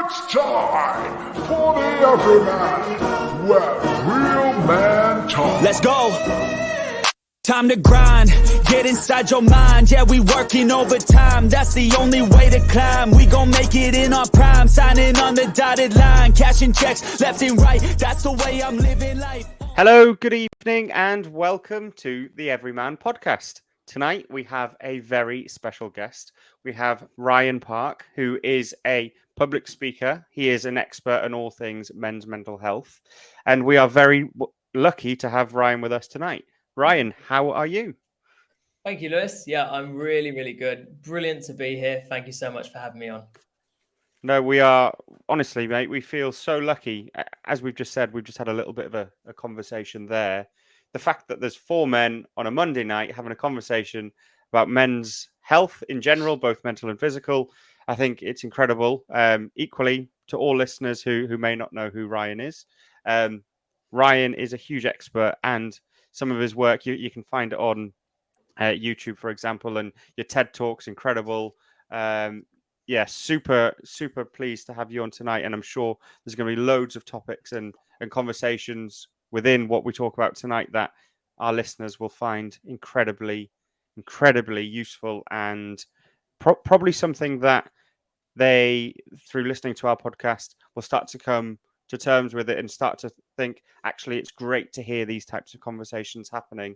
It's time for the Everyman, where real man talk. Let's go. Time to grind, get inside your mind. Yeah, we working overtime. That's the only way to climb. We gon' make it in our prime. Signing on the dotted line, cashing checks left and right. That's the way I'm living life. Hello, good evening, and welcome to the Everyman podcast. Tonight we have a very special guest. We have Ryan Park, who is a public speaker. He is an expert on all things men's mental health, and we are very lucky to have Ryan with us tonight. Ryan, how are you? Thank you, Lewis. Yeah, I'm really, really good. Brilliant to be here. Thank you so much for having me on. No, we are, honestly, mate, we feel so lucky. As we've just said, we've just had a little bit of a conversation there. The fact that there's four men on a Monday night having a conversation about men's health in general, both mental and physical, I think it's incredible. Equally, to all listeners who may not know who Ryan is, Ryan is a huge expert, and some of his work, you can find it on YouTube, for example, and your TED Talk's incredible. Super pleased to have you on tonight, and I'm sure there's going to be loads of topics and conversations within what we talk about tonight that our listeners will find incredibly useful, and probably something that they, through listening to our podcast, will start to come to terms with it and start to think, actually, it's great to hear these types of conversations happening.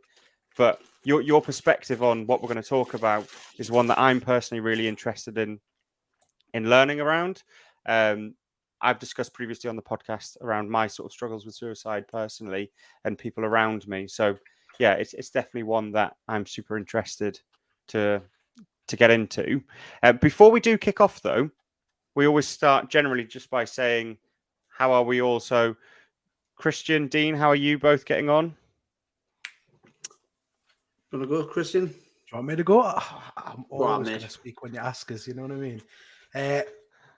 But your perspective on what we're going to talk about is one that I'm personally really interested in learning around. I've discussed previously on the podcast around my sort of struggles with suicide personally and people around me. So yeah, it's definitely one that I'm super interested to get into. Before we do kick off though, we always start generally just by saying, how are we all? So Christian, Dean, how are you both getting on? Want to go, Christian? Do you want me to go? I'm always going to speak when you ask us, you know what I mean?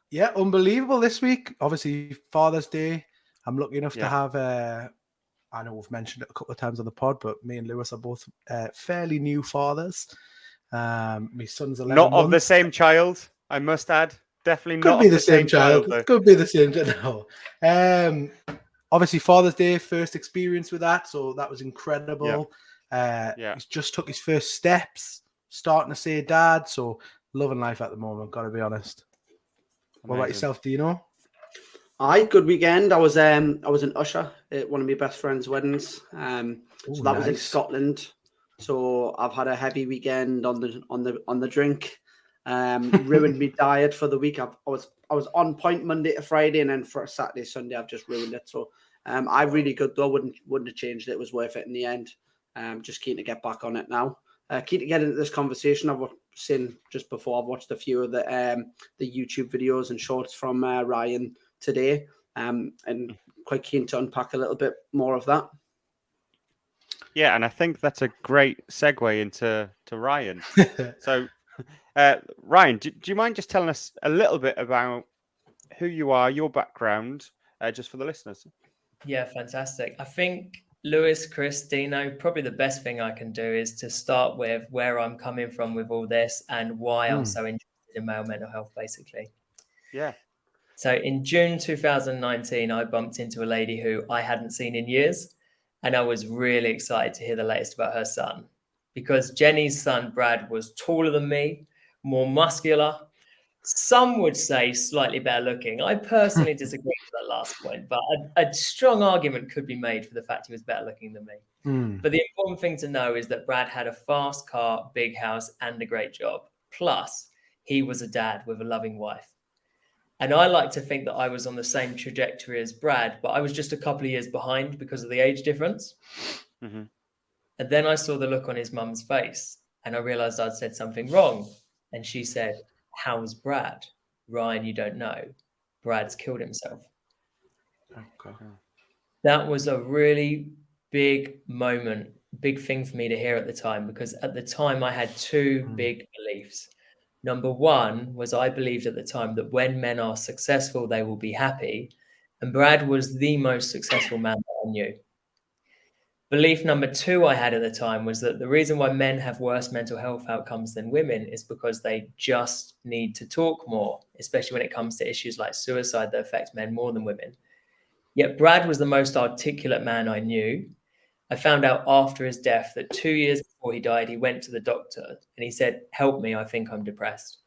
Yeah, unbelievable this week. Obviously, Father's Day. I'm lucky enough to have, I know we've mentioned it a couple of times on the pod, but me and Lewis are both fairly new fathers. My son's 11 Not months. of the same child, I must add. Definitely Could not be of the same child. though. Could be the same child. No. Obviously, Father's Day, first experience with that, so that was incredible. He's just took his first steps, starting to say dad, so loving life at the moment, got to be honest. Amazing. What about yourself, Dino? Good weekend. I was an usher at one of my best friend's weddings. So that was in Scotland. So I've had a heavy weekend on the drink. Ruined my diet for the week. I was on point Monday to Friday, and then for Saturday, Sunday, I've just ruined it. So I really good though. Wouldn't have changed it. It was worth it in the end. Just keen to get back on it now. Keen to get into this conversation. I've seen just before. I've watched a few of the YouTube videos and shorts from Ryan today, and quite keen to unpack a little bit more of that. Yeah, and I think that's a great segue into Ryan. So, Ryan, do you mind just telling us a little bit about who you are, your background, just for the listeners? Yeah, fantastic. I think Lewis, Chris, Dino, probably the best thing I can do is to start with where I'm coming from with all this and why I'm so interested in male mental health, basically. Yeah. So in June 2019, I bumped into a lady who I hadn't seen in years, and I was really excited to hear the latest about her son, because Jenny's son, Brad, was taller than me, more muscular. Some would say slightly better looking. I personally disagree with that last point, but a strong argument could be made for the fact he was better looking than me. But the important thing to know is that Brad had a fast car, big house, and a great job. Plus, he was a dad with a loving wife. And I like to think that I was on the same trajectory as Brad, but I was just a couple of years behind because of the age difference. Mm-hmm. And then I saw the look on his mum's face, and I realized I'd said something wrong. And she said, "How's Brad?" "Ryan, you don't know. Brad's killed himself." Okay. That was a really big moment, big thing for me to hear at the time, because at the time I had two big beliefs. Number one was I believed at the time that when men are successful, they will be happy. And Brad was the most successful man that I knew. Belief number 2 I had at the time was that the reason why men have worse mental health outcomes than women is because they just need to talk more, especially when it comes to issues like suicide that affect men more than women. Yet Brad was the most articulate man I knew. I found out after his death that 2 years before he died, he went to the doctor and he said, "Help me, I think I'm depressed."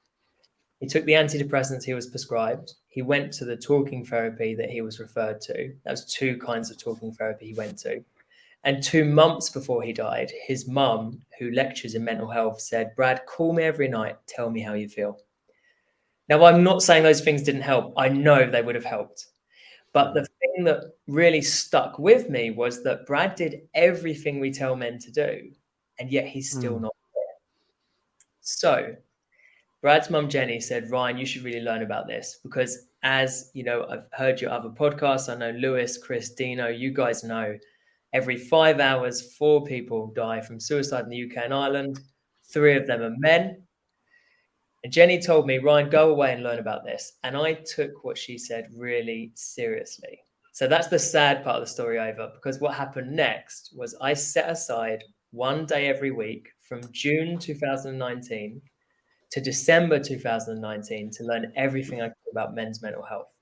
He took the antidepressants he was prescribed. He went to the talking therapy that he was referred to. That was 2 kinds of talking therapy he went to. And 2 months before he died, his mum, who lectures in mental health, said, "Brad, call me every night. Tell me how you feel." Now, I'm not saying those things didn't help. I know they would have helped. But the thing that really stuck with me was that Brad did everything we tell men to do, and yet he's still not there. So Brad's mum, Jenny, said, "Ryan, you should really learn about this because as you know, I've heard your other podcasts. I know Lewis, Chris, Dino, you guys know every 5 hours, 4 people die from suicide in the UK and Ireland. 3 of them are men." And Jenny told me, "Ryan, go away and learn about this." And I took what she said really seriously. So that's the sad part of the story over, because what happened next was I set aside 1 day every week from June 2019 to December 2019 to learn everything I could about men's mental health.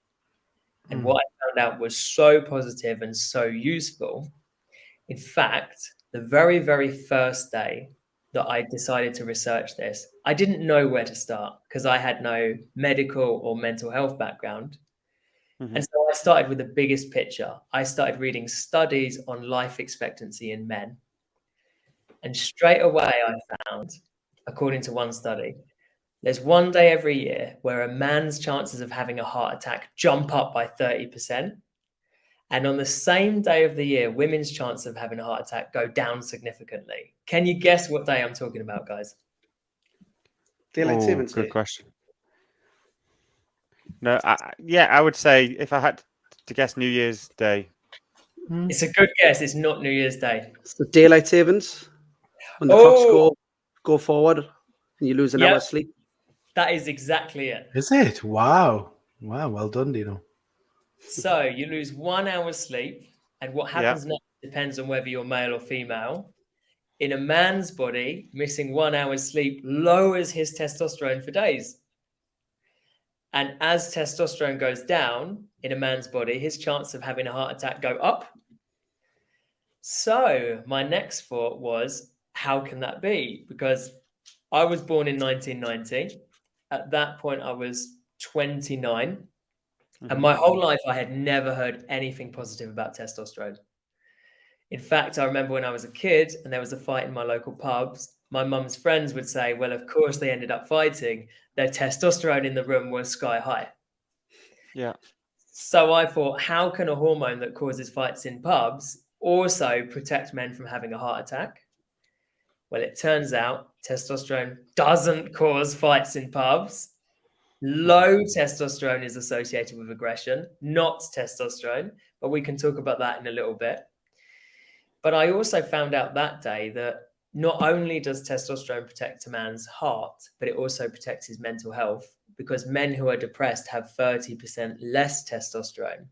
And what I found out was so positive and so useful. In fact, the very, very first day that I decided to research this, I didn't know where to start because I had no medical or mental health background. And so I started with the biggest picture. I started reading studies on life expectancy in men. And straight away I found, according to one study, there's 1 day every year where a man's chances of having a heart attack jump up by 30%. And on the same day of the year, women's chance of having a heart attack go down significantly. Can you guess what day I'm talking about, guys? Daylight savings Good day. question. No, I would say if I had to guess, New Year's Day. It's a good guess. It's not New Year's Day. It's the daylight savings. When the clocks go forward and you lose an hour's sleep. That is exactly it. Is it? Wow. Well done, Dino. So you lose 1 hour's sleep, and what happens next depends on whether you're male or female. In a man's body, missing 1 hour's sleep lowers his testosterone for days. And as testosterone goes down in a man's body, his chance of having a heart attack go up. So my next thought was, how can that be? Because I was born in 1990. At that point, I was 29. And my whole life, I had never heard anything positive about testosterone. In fact, I remember when I was a kid and there was a fight in my local pubs, my mum's friends would say, well, of course they ended up fighting. Their testosterone in the room was sky high. Yeah. So I thought, how can a hormone that causes fights in pubs also protect men from having a heart attack? Well, it turns out testosterone doesn't cause fights in pubs. Low testosterone is associated with aggression, not testosterone, but we can talk about that in a little bit. But I also found out that day that not only does testosterone protect a man's heart, but it also protects his mental health, because men who are depressed have 30% less testosterone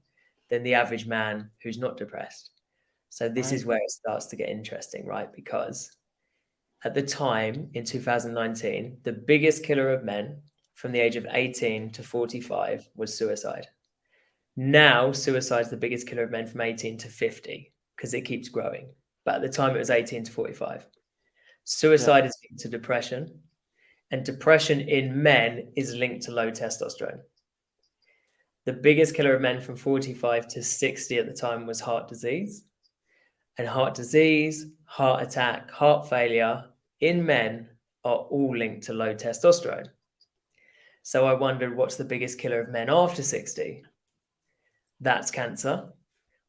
than the average man who's not depressed. So this is where it starts to get interesting, right? Because at the time in 2019, the biggest killer of men from the age of 18 to 45 was suicide. Now, suicide is the biggest killer of men from 18 to 50 because it keeps growing. But at the time, it was 18 to 45. Suicide is linked to depression, and depression in men is linked to low testosterone. The biggest killer of men from 45 to 60 at the time was heart disease. And heart disease, heart attack, heart failure in men are all linked to low testosterone. So I wondered, what's the biggest killer of men after 60? That's cancer.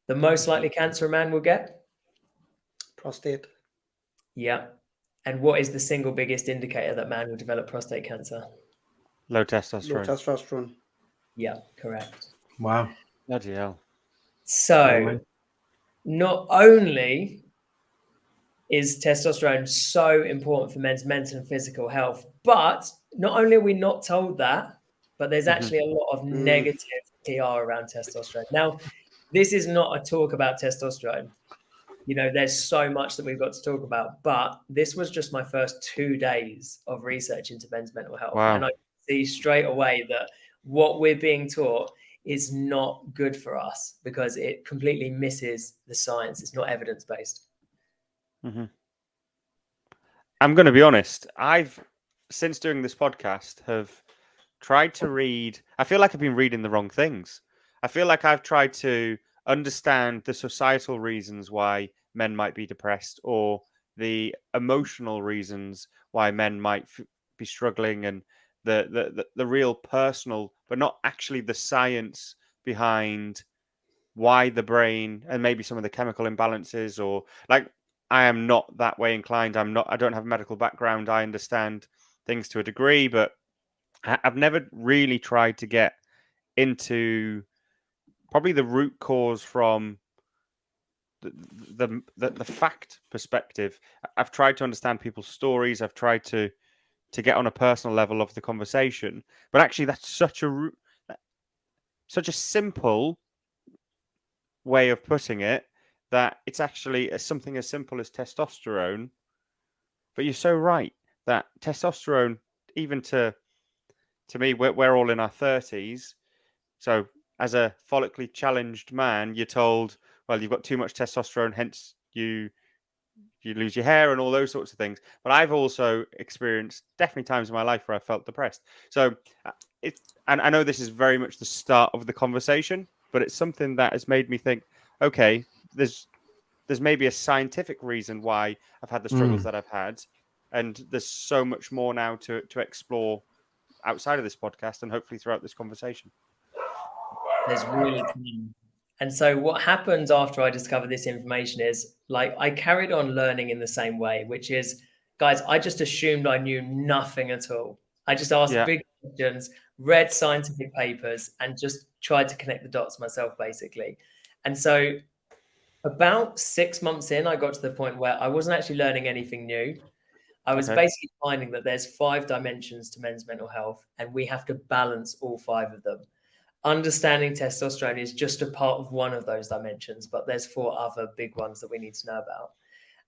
The most likely cancer a man will get? Prostate. Yeah. And what is the single biggest indicator that man will develop prostate cancer? Low testosterone. Low testosterone. Yeah, correct. Wow. Bloody hell. So not only is testosterone so important for men's mental and physical health, but not only are we not told that, but there's actually a lot of negative PR around testosterone. Now, this is not a talk about testosterone. You know, there's so much that we've got to talk about, but this was just my first 2 days of research into men's mental health. Wow. And I see straight away that what we're being taught is not good for us because it completely misses the science. It's not evidence-based. Mm-hmm. I'm going to be honest. I've, since doing this podcast, have tried to read. I feel like I've been reading the wrong things. I feel like I've tried to understand the societal reasons why men might be depressed or the emotional reasons why men might be struggling and the real personal, but not actually the science behind why the brain and maybe some of the chemical imbalances or like I am not that way inclined. I don't have a medical background. I understand things to a degree, but I've never really tried to get into probably the root cause from the fact perspective. I've tried to understand people's stories. I've tried to get on a personal level of the conversation, but actually that's such a simple way of putting it that it's actually something as simple as testosterone. But you're so right that testosterone, even to me, we're all in our 30s. So as a follically challenged man, you're told, well, you've got too much testosterone, hence you lose your hair and all those sorts of things. But I've also experienced definitely times in my life where I felt depressed. So and I know this is very much the start of the conversation, but it's something that has made me think, okay, there's maybe a scientific reason why I've had the struggles that I've had. And there's so much more now to explore outside of this podcast and hopefully throughout this conversation. There's really, and so what happened after I discovered this information is like I carried on learning in the same way, which is, guys, I just assumed I knew nothing at all. I just asked big questions, read scientific papers, and just tried to connect the dots myself, basically. And so about 6 months in, I got to the point where I wasn't actually learning anything new. I was basically finding that there's 5 dimensions to men's mental health, and we have to balance all 5 of them. Understanding testosterone is just a part of one of those dimensions, but there's 4 other big ones that we need to know about.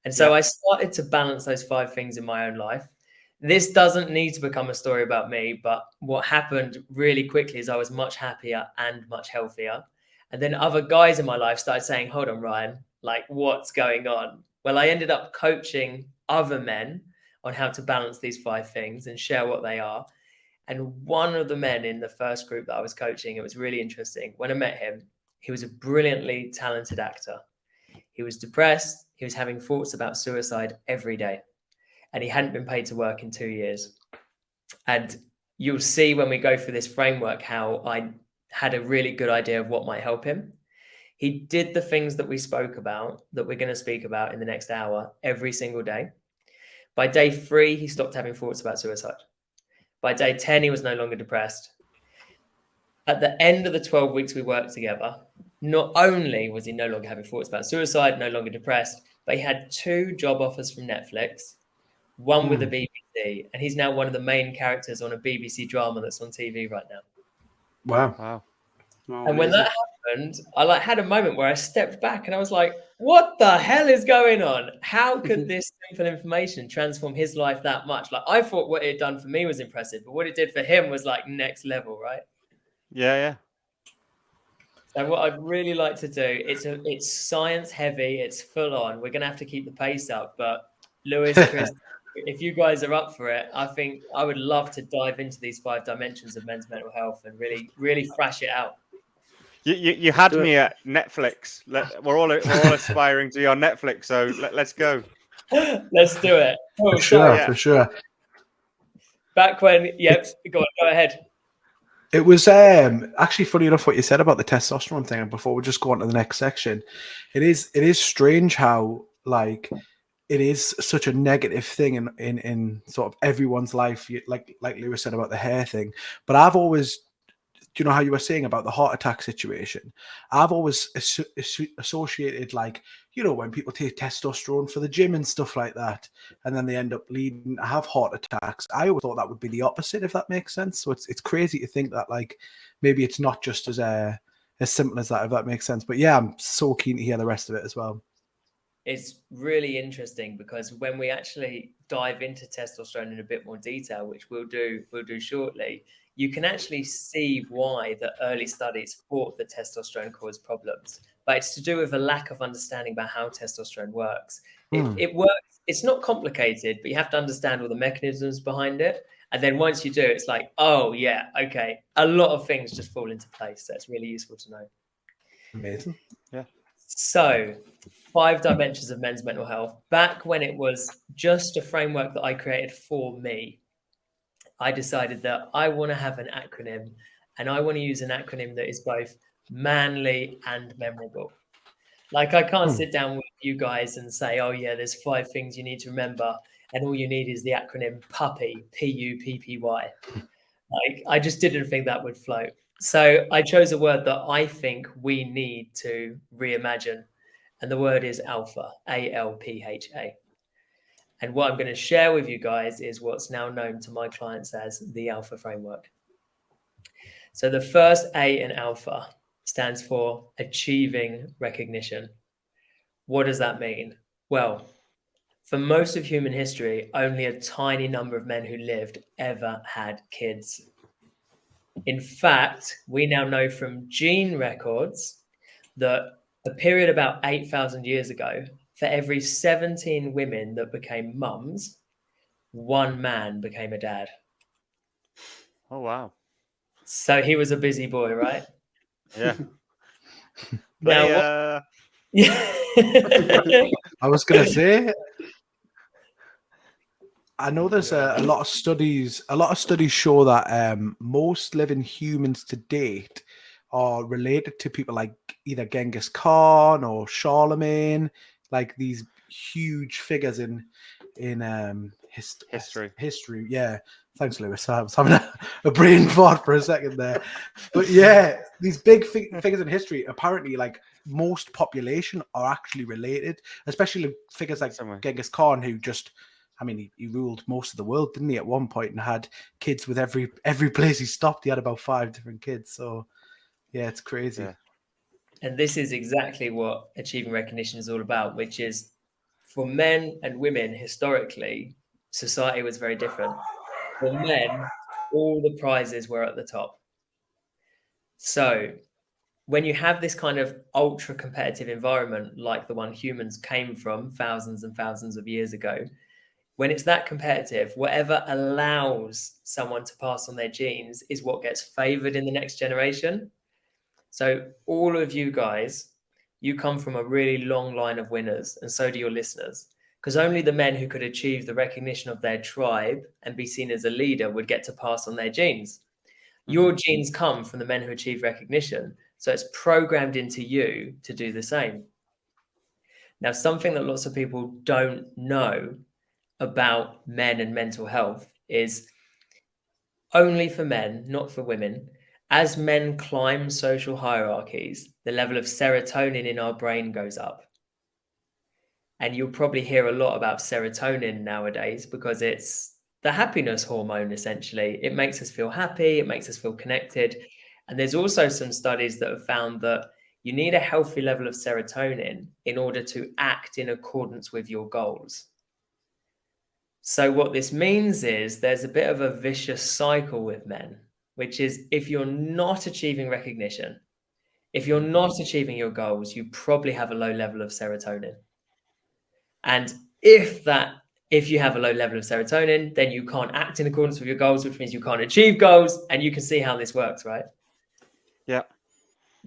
And so I started to balance those 5 things in my own life. This doesn't need to become a story about me, but what happened really quickly is I was much happier and much healthier. And then other guys in my life started saying, hold on, Ryan, like what's going on? Well, I ended up coaching other men on how to balance these 5 things and share what they are. And one of the men in the first group that I was coaching, it was really interesting. When I met him, he was a brilliantly talented actor. He was depressed. He was having thoughts about suicide every day. And he hadn't been paid to work in 2 years. And you'll see when we go through this framework how I had a really good idea of what might help him. He did the things that we spoke about, that we're going to speak about in the next hour, every single day. By day 3, he stopped having thoughts about suicide. By day 10, he was no longer depressed. At the end of the 12 weeks we worked together, not only was he no longer having thoughts about suicide, no longer depressed, but he had 2 job offers from Netflix, one with the BBC, and he's now one of the main characters on a BBC drama that's on TV right now. Wow. And when that happened, I had a moment where I stepped back and I was like, what the hell is going on? How could this simple information transform his life that much? Like, I thought what it had done for me was impressive, but what it did for him was like next level, right? Yeah. So what I'd really like to do, it's science heavy, it's full on. We're going to have to keep the pace up, but Lewis, Chris, if you guys are up for it, I think I would love to dive into these 5 dimensions of men's mental health and really, really thrash it out. You had me at Netflix. We're all aspiring to be on Netflix, so let's go. Let's do it. For sure. Back when, go ahead. It was actually funny enough what you said about the testosterone thing. And before we just go on to the next section, it is strange how like it is such a negative thing in sort of everyone's life, like Lewis said about the hair thing. But I've always, do you know how you were saying about the heart attack situation? I've always associated, like, you know, when people take testosterone for the gym and stuff like that, and then they end up leading to have heart attacks. I always thought that would be the opposite, if that makes sense. So it's crazy to think that, like, maybe it's not just as simple as that, if that makes sense. But yeah, I'm so keen to hear the rest of it as well. it's really interesting because when we actually dive into testosterone in a bit more detail, which we'll do shortly, you can actually see why the early studies thought that testosterone caused problems. But it's to do with a lack of understanding about how testosterone works. It works. It's not complicated, but you have to understand all the mechanisms behind it. And then once you do, it's like, oh yeah, okay. A lot of things just fall into place. That's really useful to know. Amazing. Yeah. So 5 dimensions of men's mental health. Back when it was just a framework that I created for me, I decided that I want to have an acronym, and I want to use an acronym that is both manly and memorable. Like, I can't sit down with you guys and say, oh yeah, there's 5 things you need to remember, and all you need is the acronym PUPPY, P-U-P-P-Y. Like, I just didn't think that would float. So I chose a word that I think we need to reimagine, and the word is alpha, A-L-P-H-A. And what I'm going to share with you guys is what's now known to my clients as the alpha framework. So the first A in alpha stands for achieving recognition. What does that mean? Well, for most of human history, only a tiny number of men who lived ever had kids. In fact, we now know from gene records that a period about 8,000 years ago, for every 17 women that became mums, 1 man became a dad. Oh, wow. So he was a busy boy, right? Yeah. Now, I was going to say, I know there's a lot of studies. A lot of studies show that most living humans to date are related to people like either Genghis Khan or Charlemagne, like these huge figures in history. Yeah, thanks, Lewis. I was having a brain fart for a second there, but yeah, these big figures in history. Apparently, like most population are actually related, especially figures like Genghis Khan, who just. I mean, he ruled most of the world, didn't he, at one point, and had kids with every place he stopped. He had about 5 different kids. So, yeah, it's crazy. Yeah. And this is exactly what achieving recognition is all about, which is for men and women, historically, society was very different. For men, all the prizes were at the top. So when you have this kind of ultra competitive environment, like the one humans came from thousands and thousands of years ago, when it's that competitive, whatever allows someone to pass on their genes is what gets favored in the next generation. So all of you guys, you come from a really long line of winners, and so do your listeners, because only the men who could achieve the recognition of their tribe and be seen as a leader would get to pass on their genes. Your genes come from the men who achieve recognition, so it's programmed into you to do the same. Now, something that lots of people don't know about men and mental health is only for men, not for women. As men climb social hierarchies, the level of serotonin in our brain goes up. And you'll probably hear a lot about serotonin nowadays because it's the happiness hormone, essentially. It makes us feel happy, it makes us feel connected. And there's also some studies that have found that you need a healthy level of serotonin in order to act in accordance with your goals. So what this means is there's a bit of a vicious cycle with men, which is if you're not achieving recognition, if you're not achieving your goals, you probably have a low level of serotonin. And if you have a low level of serotonin, then you can't act in accordance with your goals, which means you can't achieve goals. And you can see how this works, right? Yeah.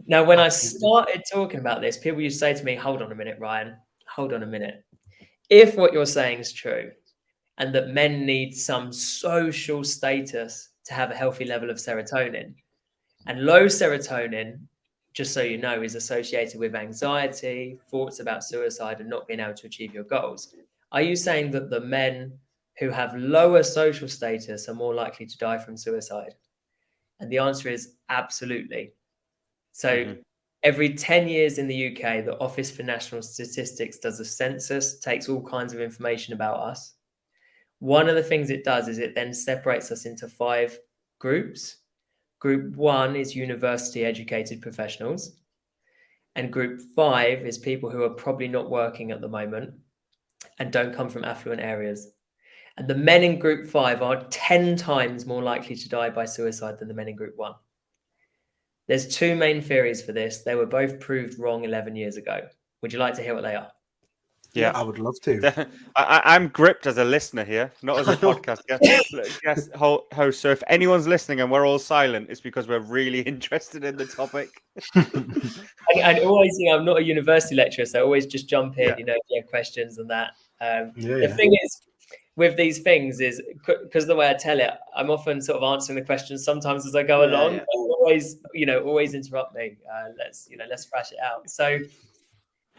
Now, when I started talking about this, people used to say to me, hold on a minute, Ryan, hold on a minute. If what you're saying is true, and that men need some social status to have a healthy level of serotonin. And low serotonin, just so you know, is associated with anxiety, thoughts about suicide, and not being able to achieve your goals. Are you saying that the men who have lower social status are more likely to die from suicide? And the answer is absolutely. So every 10 years in the UK, the Office for National Statistics does a census, takes all kinds of information about us. One of the things it does is it then separates us into 5 groups. Group 1 is university educated professionals. And group 5 is people who are probably not working at the moment and don't come from affluent areas. And the men in group 5 are 10 times more likely to die by suicide than the men in group 1. There's two main theories for this. They were both proved wrong 11 years ago. Would you like to hear what they are? Yeah, I would love to. I'm gripped as a listener here, not as a podcast guest host. So if anyone's listening and we're all silent, it's because we're really interested in the topic. and always, I'm not a university lecturer, so always just jump in, if you have questions and that. The thing is, with these things is because the way I tell it, I'm often sort of answering the questions sometimes as I go along. Always interrupt me. Let's thrash it out.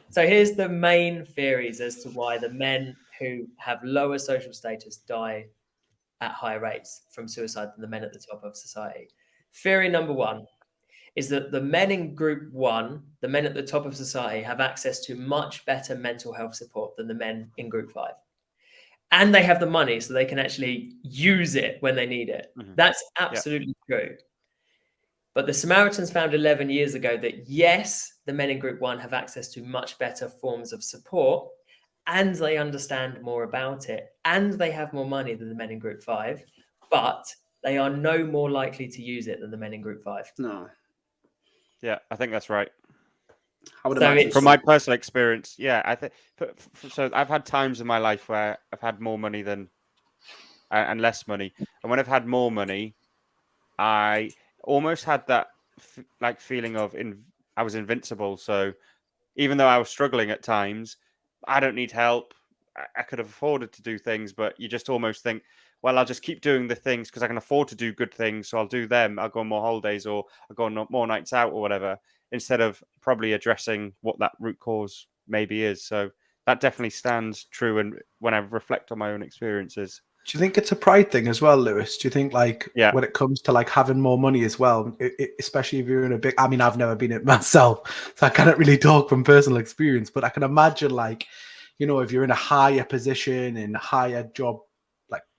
So here's the main theories as to why the men who have lower social status die at higher rates from suicide than the men at the top of society. Theory number 1 is that the men in group 1, the men at the top of society, have access to much better mental health support than the men in group 5. And they have the money, so they can actually use it when they need it. Mm-hmm. That's absolutely true. But the Samaritans found 11 years ago that, yes, the men in group 1 have access to much better forms of support, and they understand more about it, and they have more money than the men in group 5, but they are no more likely to use it than the men in group 5. No. Yeah, I think that's right. I would imagine from my personal experience, I think so. I've had times in my life where I've had more money than and less money, and when I've had more money, I almost had that feeling of I was invincible. So even though I was struggling at times, I don't need help. I could have afforded to do things, but you just almost think, well, I'll just keep doing the things because I can afford to do good things. So I'll do them. I'll go on more holidays or I'll go on more nights out or whatever, instead of probably addressing what that root cause maybe is. So that definitely stands true. And when I reflect on my own experiences. Do you think it's a pride thing as well, Lewis? Do you think when it comes to having more money as well, especially if you're in a big, I mean, I've never been it myself, so I cannot really talk from personal experience, but I can imagine if you're in a higher position in higher job,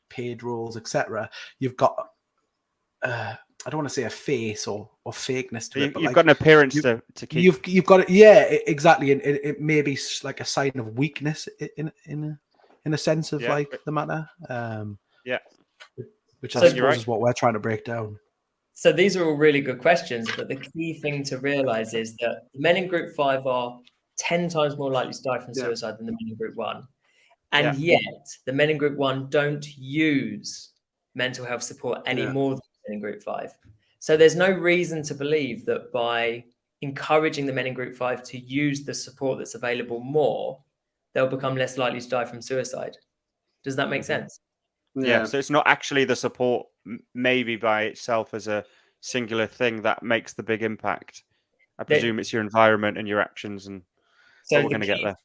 paid roles, etc., you've got I don't want to say a face or fakeness to it, but you've got an appearance to keep. You've got it, exactly, and it may be like a sign of weakness in a sense of the matter. Which I suppose is what we're trying to break down. So these are all really good questions, but the key thing to realize is that the men in group 5 are 10 times more likely to die from suicide than the men in group 1. And yet the men in group 1 don't use mental health support any more than the men in group 5. So there's no reason to believe that by encouraging the men in group 5 to use the support that's available more, they'll become less likely to die from suicide. Does that make sense? Yeah. So it's not actually the support maybe by itself as a singular thing that makes the big impact. I presume it's your environment and your actions, and so we're going to get there.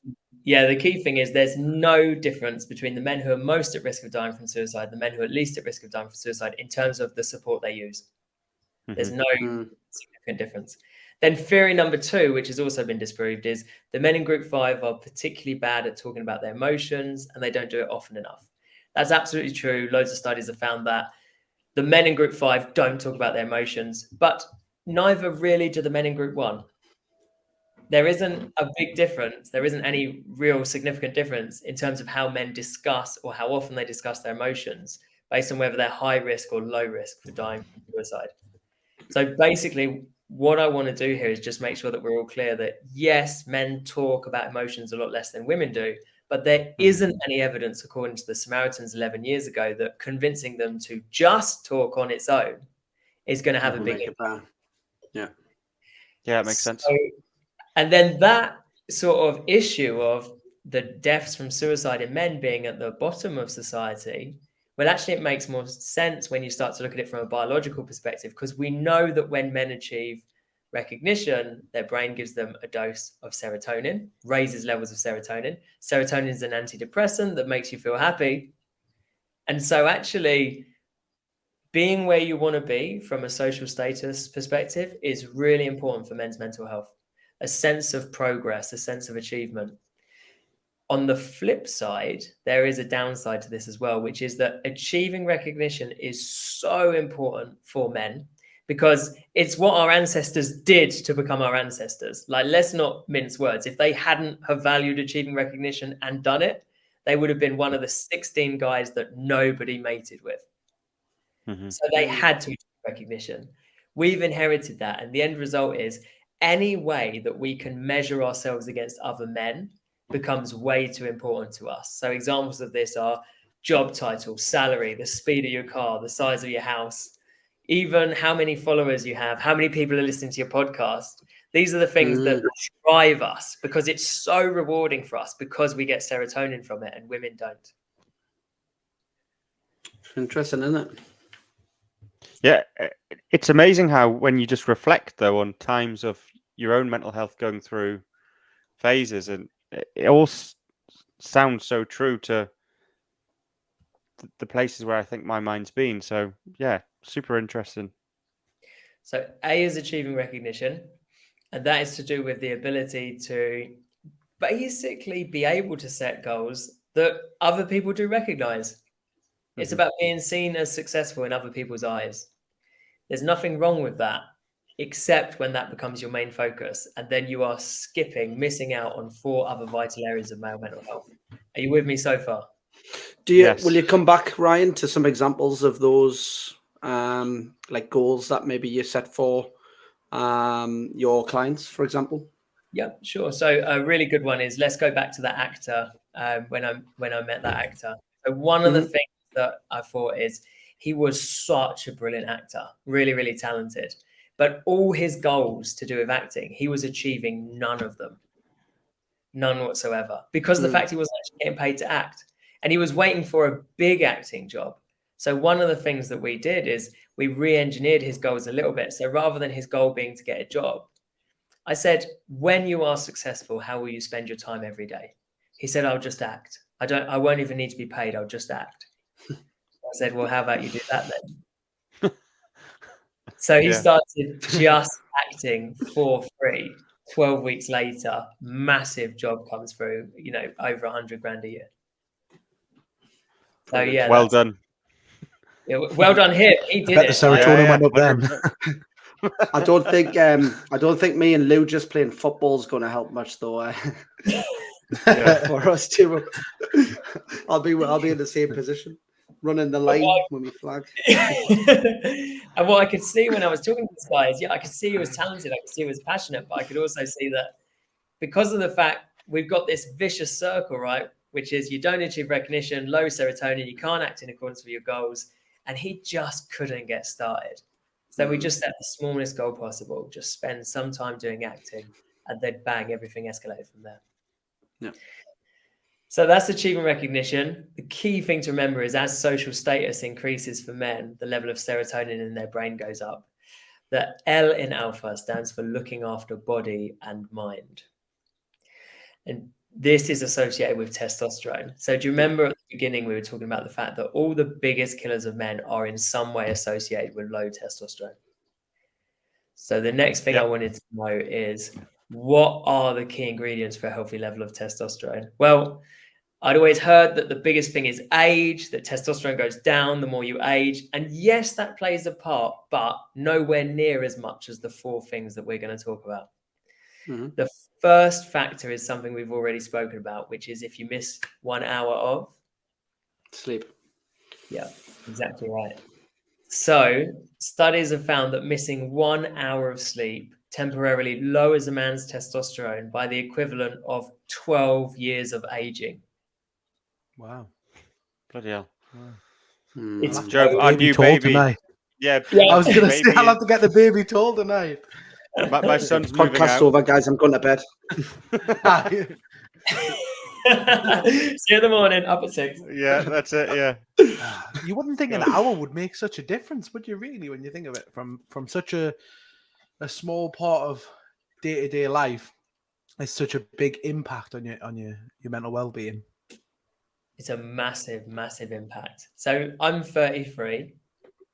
Yeah, the key thing is there's no difference between the men who are most at risk of dying from suicide and the men who are least at risk of dying from suicide in terms of the support they use. There's no significant difference. Then theory number 2, which has also been disproved, is the men in group 5 are particularly bad at talking about their emotions and they don't do it often enough. That's absolutely true. Loads of studies have found that the men in group 5 don't talk about their emotions, but neither really do the men in group 1. There isn't a big difference. There isn't any real significant difference in terms of how men discuss or how often they discuss their emotions based on whether they're high risk or low risk for dying from suicide. So basically, what I want to do here is just make sure that we're all clear that, yes, men talk about emotions a lot less than women do, but there isn't any evidence, according to the Samaritans 11 years ago, that convincing them to just talk on its own is going to have a big impact. Yeah, it makes sense. And then that sort of issue of the deaths from suicide in men being at the bottom of society, well, actually, it makes more sense when you start to look at it from a biological perspective, because we know that when men achieve recognition, their brain gives them a dose of serotonin, raises levels of serotonin. Serotonin is an antidepressant that makes you feel happy. And so actually, being where you want to be from a social status perspective is really important for men's mental health. A sense of progress, a sense of achievement. On the flip side, there is a downside to this as well, which is that achieving recognition is so important for men because it's what our ancestors did to become our ancestors. Like, let's not mince words. If they hadn't have valued achieving recognition and done it, they would have been one of the 16 guys that nobody mated with. So they had to achieve recognition. We've inherited that. And the end result is any way that we can measure ourselves against other men becomes way too important to us. So examples of this are job title, salary, the speed of your car, the size of your house, even how many followers you have, how many people are listening to your podcast. These are the things that drive us because it's so rewarding for us because we get serotonin from it and women don't. Interesting, isn't it? Yeah, it's amazing how when you just reflect, though, on times of your own mental health going through phases, and it all sounds so true to the places where I think my mind's been. So, yeah, super interesting. So A is achieving recognition, and that is to do with the ability to basically be able to set goals that other people do recognize. It's about being seen as successful in other people's eyes. There's nothing wrong with that, except when that becomes your main focus, and then you are missing out on 4 other vital areas of male mental health. Are you with me so far? Will you come back, Ryan, to some examples of those like goals that maybe you set for your clients, for example? Yeah, sure. So a really good one is, let's go back to that actor when I met that actor. So one of the things that I thought is, he was such a brilliant actor, really, really talented. But all his goals to do with acting, he was achieving none of them. None whatsoever. Because of the fact he wasn't actually getting paid to act. And he was waiting for a big acting job. So one of the things that we did is we re-engineered his goals a little bit. So rather than his goal being to get a job, I said, when you are successful, how will you spend your time every day? He said, I'll just act. I won't even need to be paid. I'll just act. I said, well, how about you do that then? So he started just acting for free. 12 weeks later, massive job comes through, over 100 grand a year. So yeah. Well done. Yeah, well done him. He did it. The serotonin went up then. I don't think me and Lou just playing football is going to help much, though. For us too. I'll be in the same position, running the line when we flag. And what I could see when I was talking to this guy is, I could see he was talented, I could see he was passionate, but I could also see that because of the fact we've got this vicious circle, right, which is you don't achieve recognition, low serotonin, you can't act in accordance with your goals, and he just couldn't get started. So we just set the smallest goal possible, just spend some time doing acting, and then bang, everything escalated from there. Yeah. So that's achieving recognition. The key thing to remember is, as social status increases for men, the level of serotonin in their brain goes up. The L in alpha stands for looking after body and mind. And this is associated with testosterone. So do you remember at the beginning we were talking about the fact that all the biggest killers of men are in some way associated with low testosterone? So the next thing I wanted to know is, what are the key ingredients for a healthy level of testosterone? Well, I'd always heard that the biggest thing is age, that testosterone goes down the more you age. And yes, that plays a part, but nowhere near as much as the 4 things that we're going to talk about. The first factor is something we've already spoken about, which is if you miss 1 hour of sleep. Yeah, exactly right. So studies have found that missing 1 hour of sleep temporarily lowers a man's testosterone by the equivalent of 12 years of aging. Wow. Bloody hell. Wow. It's Joe, our new baby. Tonight. Yeah, I was going to say, I'll have to get the baby told tonight. My son's moving Podcast out. over, guys. I'm going to bed. See you in the morning, up at 6. Yeah, that's it. Yeah. You wouldn't think an hour would make such a difference, would you? Really, when you think of it, from such a small part of day-to-day life, it's such a big impact on your mental well-being. It's a massive, massive impact. So I'm 33.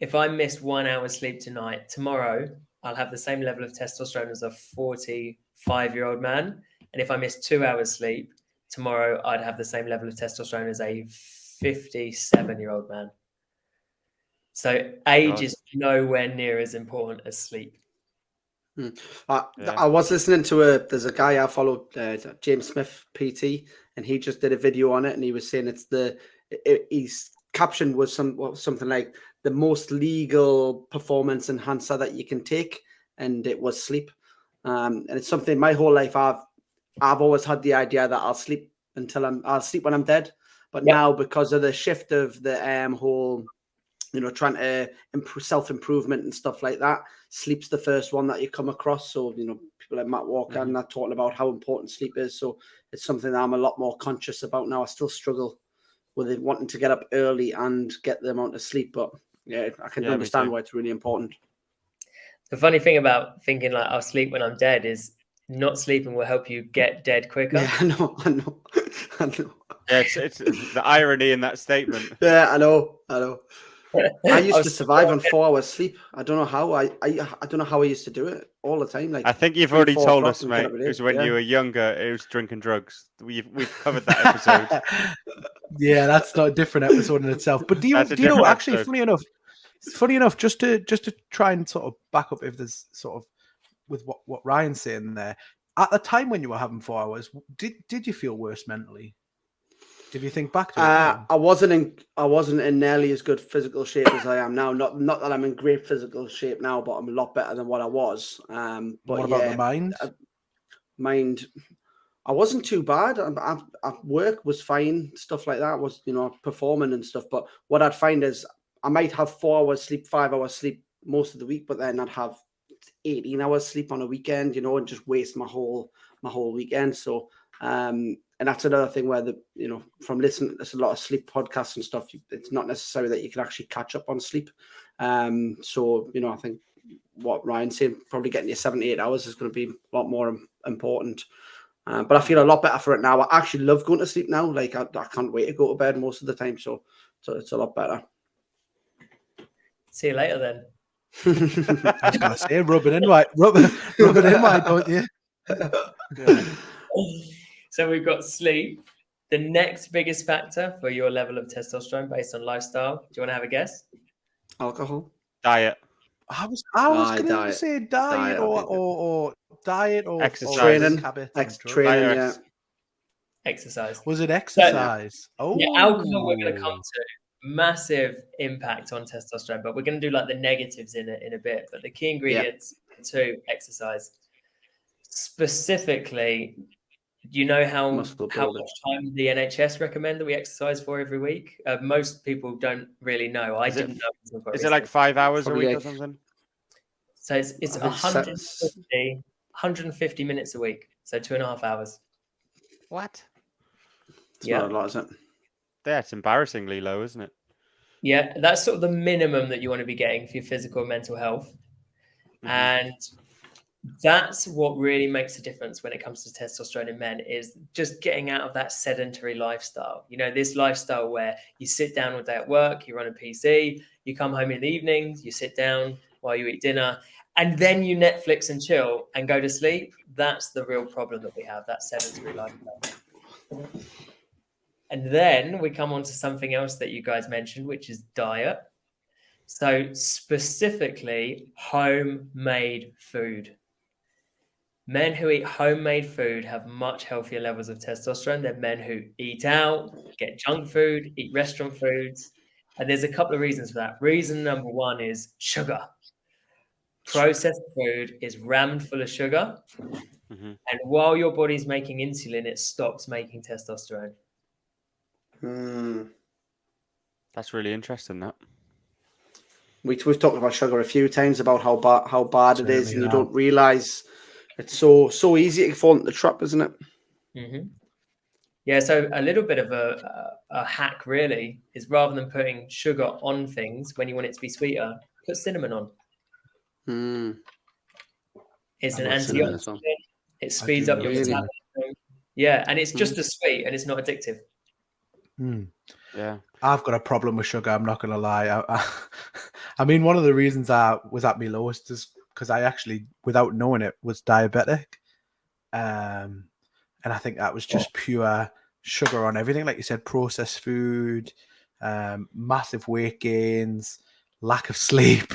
If I miss 1 hour sleep tonight, tomorrow I'll have the same level of testosterone as a 45-year-old man. And if I miss 2 hours sleep, tomorrow I'd have the same level of testosterone as a 57-year-old man. So age is nowhere near as important as sleep. I was listening to there's a guy I followed, James Smith, PT, and he just did a video on it, and he was saying his caption was something like the most legal performance enhancer that you can take, and it was sleep. And it's something my whole life I've always had the idea that I'll sleep when I'm dead, but now because of the shift of the whole, trying to improve self-improvement and stuff like that, sleep's the first one that you come across. So, people like Matt Walker and that talking about how important sleep is. So it's something that I'm a lot more conscious about now. I still struggle with it, wanting to get up early and get the amount of sleep. But yeah, I can understand why it's really important. The funny thing about thinking like I'll sleep when I'm dead is not sleeping will help you get dead quicker. Yeah, I know. Yeah, it's the irony in that statement. Yeah, I know. I used to survive on 4 hours sleep. I don't know how. I don't know how I used to do it all the time. Like, I think you've already told us, mate. It was when you were younger. It was drinking drugs. We've covered that episode. Yeah, that's not a different episode in itself. But do you know? Actually, episode. funny enough, just to try and sort of back up if there's sort of with what Ryan's saying there. At the time when you were having 4 hours, did you feel worse mentally? If you think back to it, I wasn't in nearly as good physical shape as I am now. Not that I'm in great physical shape now, but I'm a lot better than what I was. But what about the mind? Mind, I wasn't too bad. Work was fine. Stuff like that was, performing and stuff. But what I'd find is I might have 4 hours sleep, 5 hours sleep most of the week, but then I'd have 18 hours sleep on a weekend, and just waste my whole weekend. So, and that's another thing where from listening to a lot of sleep podcasts and stuff, it's not necessary that you can actually catch up on sleep. So, I think what Ryan's saying, probably getting your 7 to 8 hours is going to be a lot more important. But I feel a lot better for it now. I actually love going to sleep now. Like I can't wait to go to bed most of the time. So it's a lot better. See you later then. I was going to say, rubbing in white, don't you? Yeah. So we've got sleep. The next biggest factor for your level of testosterone based on lifestyle. Do you want to have a guess? Alcohol. Diet. I was going to say diet or diet or exercise. Training. Training, yeah. Exercise. Was it exercise? Alcohol we're going to come to. Massive impact on testosterone, but we're going to do like the negatives in a bit. But the key ingredients to exercise. Specifically, do you know how much time the NHS recommend that we exercise for every week? Most people don't really know. I didn't know. Is it like 5 hours a week or something? So it's 150 minutes a week. So 2.5 hours. What? It's not a lot, is it? Yeah, it's embarrassingly low, isn't it? Yeah, that's sort of the minimum that you want to be getting for your physical and mental health. Mm-hmm. And that's what really makes a difference when it comes to testosterone in men, is just getting out of that sedentary lifestyle. This lifestyle where you sit down all day at work, you run a PC, you come home in the evenings, you sit down while you eat dinner, and then you Netflix and chill and go to sleep. That's the real problem that we have, that sedentary lifestyle. And then we come on to something else that you guys mentioned, which is diet. So specifically, homemade food. Men who eat homemade food have much healthier levels of testosterone than men who eat out, get junk food, eat restaurant foods. And there's a couple of reasons for that. Reason number one is sugar. Processed food is rammed full of sugar. Mm-hmm. And while your body's making insulin, it stops making testosterone. That's really interesting, that. We've talked about sugar a few times, about how bad it is, and you don't realize it's so easy to fall into the trap, isn't it? Mm-hmm. Yeah, so a little bit of a hack really is, rather than putting sugar on things when you want it to be sweeter, put cinnamon on. It's an antioxidant. It speeds up your metabolism. Yeah, and it's just as sweet, and it's not addictive. Yeah, I've got a problem with sugar. I'm not going to lie. I mean, one of the reasons I was at my lowest is because I actually, without knowing it, was diabetic, and I think that was just pure sugar on everything. Like you said, processed food, massive weight gains, lack of sleep.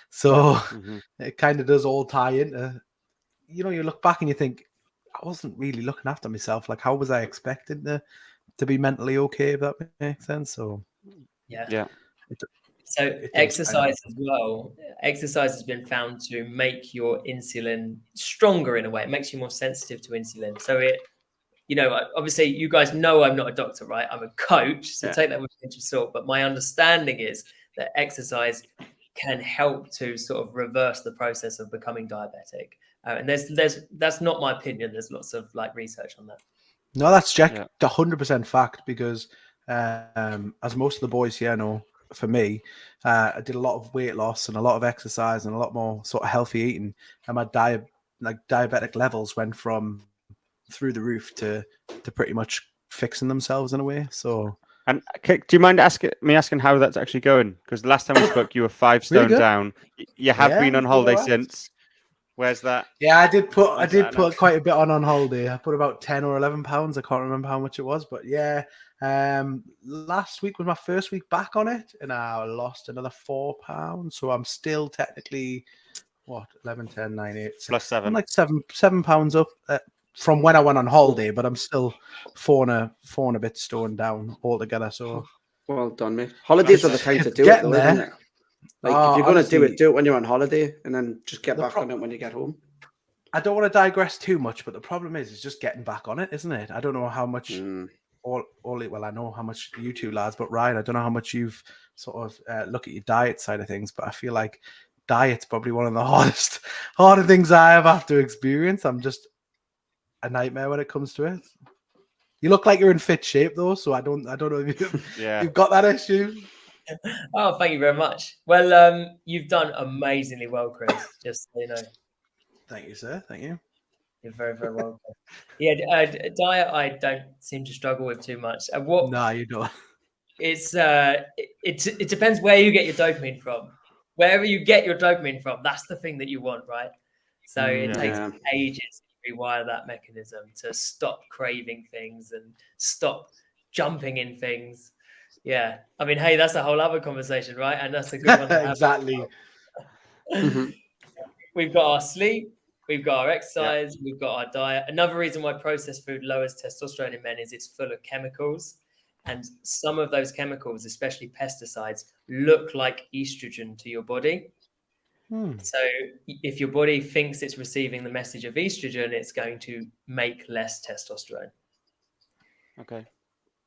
So it kind of does all tie into, you know, you look back and you think, I wasn't really looking after myself. Like, how was I expected to be mentally okay, if that makes sense? So yeah. So exercise as well. Exercise has been found to make your insulin stronger in a way. It makes you more sensitive to insulin. So it, you know, obviously you guys know I'm not a doctor, right? I'm a coach, so take that with a pinch of salt. But my understanding is that exercise can help to sort of reverse the process of becoming diabetic. And that's not my opinion. There's lots of like research on that. No, that's Jack, 100% fact, because as most of the boys here know, for me, I did a lot of weight loss and a lot of exercise and a lot more sort of healthy eating, and my diabetic levels went from through the roof to pretty much fixing themselves in a way. So, and do you mind me asking how that's actually going? Because the last time we spoke, you were 5 stone down. You have been on holiday since. Where's that? Yeah, I did put quite a bit on holiday. I put about 10 or 11 pounds. I can't remember how much it was, but yeah. Last week was my first week back on it, and I lost another 4 pounds. So I'm still technically 11, 10, 9, 8 plus 7. I'm like 7 pounds up from when I went on holiday, but I'm still 4 and a bit stone down altogether. So well done, mate. Holidays are the time to do it, though, isn't it? Like, if you're going to do it when you're on holiday, and then just get back on it when you get home. I don't want to digress too much, but the problem is just getting back on it, isn't it? I don't know how much, well, I know how much you two lads, but Ryan, I don't know how much you've sort of look at your diet side of things, but I feel like diet's probably one of the harder things I ever have to experience. I'm just a nightmare when it comes to it. You look like you're in fit shape though, so I don't know if you've got that issue. Oh, thank you very much. Well, you've done amazingly well, Chris. Just so you know. Thank you, sir. Thank you. You're very, very welcome. Yeah, diet I don't seem to struggle with too much. No, you don't. It's it depends where you get your dopamine from. Wherever you get your dopamine from, that's the thing that you want, right? So it takes ages to rewire that mechanism to stop craving things and stop jumping in things. Yeah, I mean, hey, that's a whole other conversation, right? And that's a good one. Exactly. We've got our sleep, we've got our exercise, we've got our diet. Another reason why processed food lowers testosterone in men is it's full of chemicals. And some of those chemicals, especially pesticides, look like estrogen to your body. So if your body thinks it's receiving the message of estrogen, it's going to make less testosterone. Okay.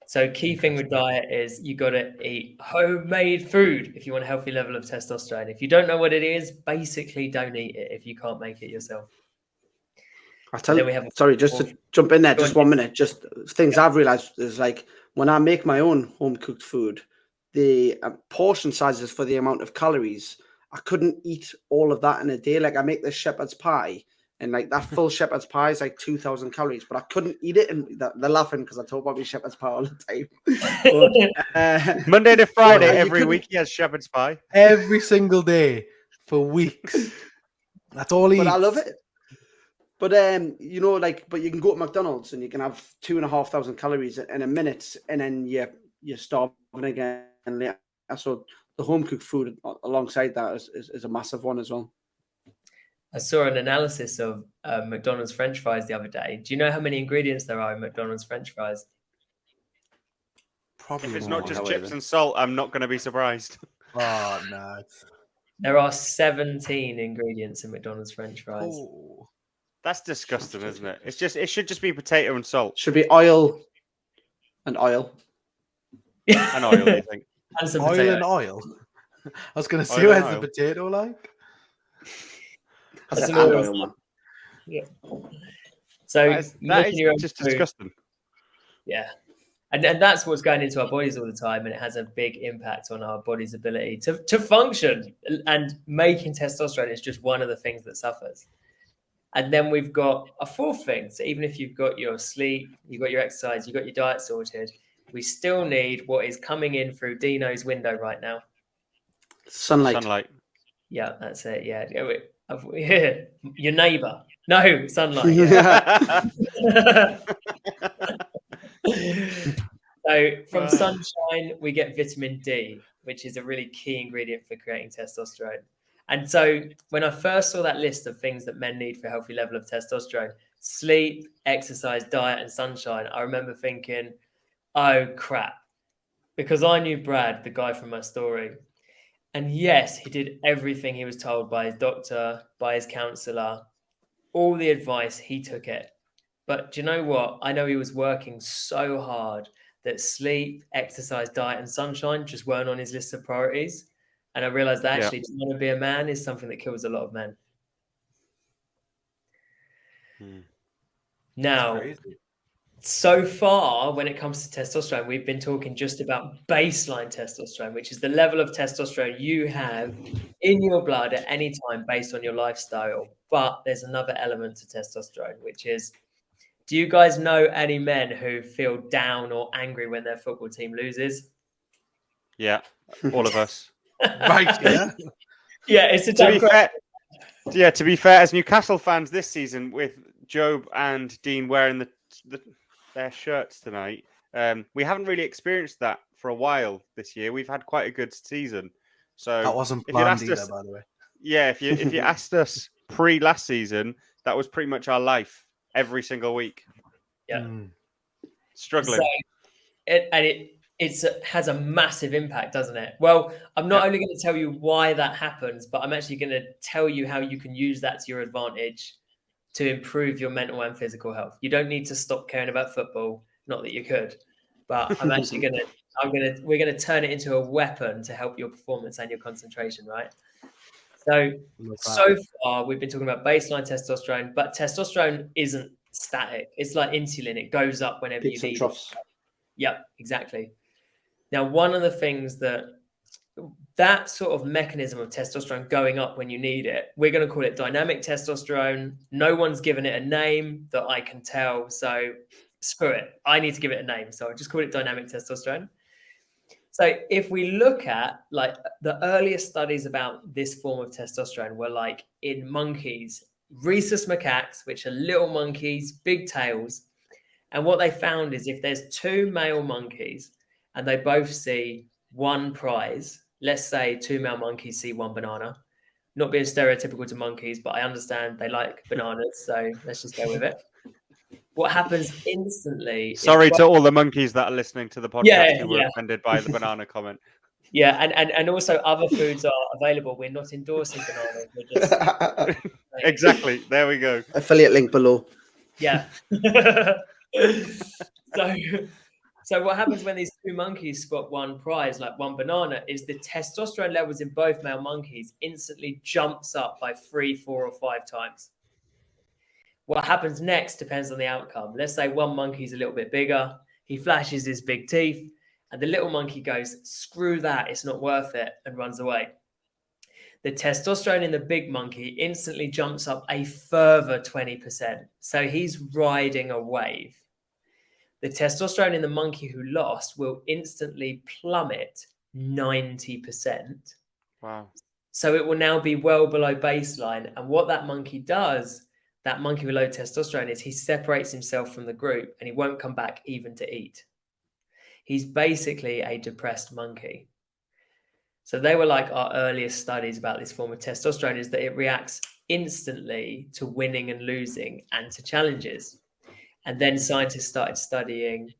So key thing with diet is you got to eat homemade food if you want a healthy level of testosterone. If you don't know what it is, basically don't eat it if you can't make it yourself. Sorry, just to jump in there, just 1 minute. Just things I've realized is like when I make my own home cooked food, the portion sizes for the amount of calories, I couldn't eat all of that in a day. Like I make this shepherd's pie, and like that full shepherd's pie is like 2,000 calories, but I couldn't eat it. And they're laughing because I talk about my shepherd's pie all the time. But, Monday to Friday, every week he has shepherd's pie. Every single day for weeks. That's all he eats. I love it. But you know, like, but you can go to McDonald's and you can have 2,500 calories in a minute, and then you're starving again later. So the home cooked food alongside that is a massive one as well. I saw an analysis of McDonald's French fries the other day. Do you know how many ingredients there are in McDonald's French fries? Probably. If it's not just chips and salt, I'm not going to be surprised. Oh no! There are 17 ingredients in McDonald's French fries. Oh. That's disgusting, isn't it? It should just be potato and salt. Should be oil and oil. And oil, you think? And some oil potato. and oil. I was going to say, where's the potato like? That's an oil, man. Yeah. So that is just disgusting. Yeah. And that's what's going into our bodies all the time, and it has a big impact on our body's ability to function. And making testosterone is just one of the things that suffers. And then we've got a fourth thing. So even if you've got your sleep, you've got your exercise, you've got your diet sorted, we still need what is coming in through Dino's window right now. Sunlight. Yeah, that's it. Yeah. Your neighbor. No, sunlight. Yeah. So from sunshine, we get vitamin D, which is a really key ingredient for creating testosterone. And so when I first saw that list of things that men need for a healthy level of testosterone, sleep, exercise, diet, and sunshine, I remember thinking, oh, crap. Because I knew Brad, the guy from my story. And yes, he did everything he was told by his doctor, by his counselor, all the advice, he took it. But do you know what? I know he was working so hard that sleep, exercise, diet, and sunshine just weren't on his list of priorities. And I realized that actually to want to be a man is something that kills a lot of men. Now, so far, when it comes to testosterone, we've been talking just about baseline testosterone, which is the level of testosterone you have in your blood at any time based on your lifestyle. But there's another element to testosterone, which is, do you guys know any men who feel down or angry when their football team loses? Yeah, all of us. Right, yeah. Yeah, it's a to be fair, as Newcastle fans this season, with Job and Dean wearing their shirts tonight, we haven't really experienced that for a while this year. We've had quite a good season. So that wasn't planned either, by the way. Yeah, if you asked us pre last season, that was pretty much our life every single week. Yeah, struggling. So it has a massive impact, doesn't it? Well, I'm not only going to tell you why that happens, but I'm actually going to tell you how you can use that to your advantage to improve your mental and physical health. You don't need to stop caring about football. Not that you could, but I'm actually we're going to turn it into a weapon to help your performance and your concentration, right? So far we've been talking about baseline testosterone, but testosterone isn't static. It's like insulin. It goes up whenever you need it. Yep, exactly. Now, one of the things that sort of mechanism of testosterone going up when you need it, we're going to call it dynamic testosterone. No one's given it a name that I can tell. So screw it. I need to give it a name. So I'll just call it dynamic testosterone. So if we look at like the earliest studies about this form of testosterone were like in monkeys, rhesus macaques, which are little monkeys, big tails. And what they found is if there's two male monkeys and they both see one prize, let's say two male monkeys see one banana, not being stereotypical to monkeys, but I understand they like bananas. So let's just go with it. What happens instantly? Sorry to all the monkeys that are listening to the podcast who were offended by the banana comment. Yeah, and also other foods are available. We're not endorsing bananas. We're just exactly. There we go. Affiliate link below. Yeah. So what happens when these two monkeys spot one prize, like one banana, is the testosterone levels in both male monkeys instantly jumps up by 3, 4, or 5 times. What happens next depends on the outcome. Let's say one monkey's a little bit bigger. He flashes his big teeth and the little monkey goes, screw that, it's not worth it, and runs away. The testosterone in the big monkey instantly jumps up a further 20%. So he's riding a wave. The testosterone in the monkey who lost will instantly plummet 90%. Wow. So it will now be well below baseline. And what that monkey does, that monkey with low testosterone, is he separates himself from the group and he won't come back even to eat. He's basically a depressed monkey. So they were like our earliest studies about this form of testosterone, is that it reacts instantly to winning and losing and to challenges. And then scientists started studying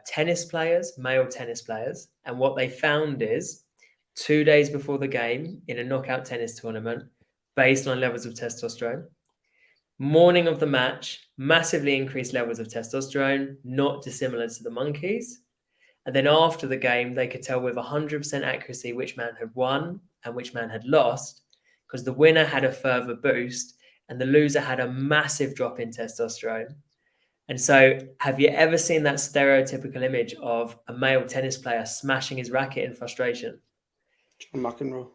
tennis players, male tennis players. And what they found is 2 days before the game in a knockout tennis tournament, baseline levels of testosterone. Morning of the match, massively increased levels of testosterone, not dissimilar to the monkeys. And then after the game, they could tell with 100% accuracy which man had won and which man had lost, because the winner had a further boost and the loser had a massive drop in testosterone. And so have you ever seen that stereotypical image of a male tennis player smashing his racket in frustration? John McEnroe.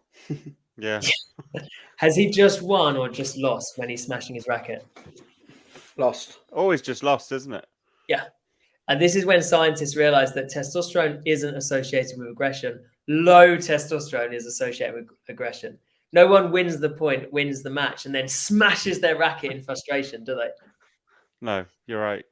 Yeah. Has he just won or just lost when he's smashing his racket? Lost. Always just lost, isn't it? Yeah. And this is when scientists realized that testosterone isn't associated with aggression. Low testosterone is associated with aggression. No one wins the point, wins the match, and then smashes their racket in frustration, do they? No, you're right.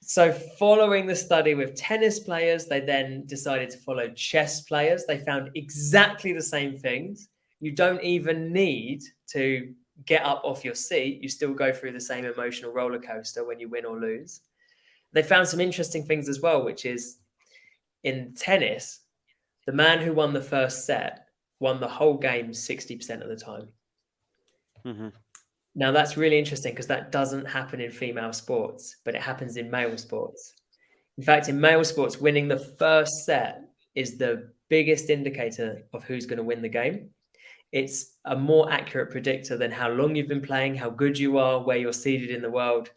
So following the study with tennis players, they then decided to follow chess players. They found exactly the same things. You don't even need to get up off your seat. You still go through the same emotional roller coaster when you win or lose. They found some interesting things as well, which is in tennis, the man who won the first set won the whole game 60% of the time. Mm-hmm. Now, that's really interesting because that doesn't happen in female sports, but it happens in male sports. In fact, in male sports, winning the first set is the biggest indicator of who's going to win the game. It's a more accurate predictor than how long you've been playing, how good you are, where you're seated in the world.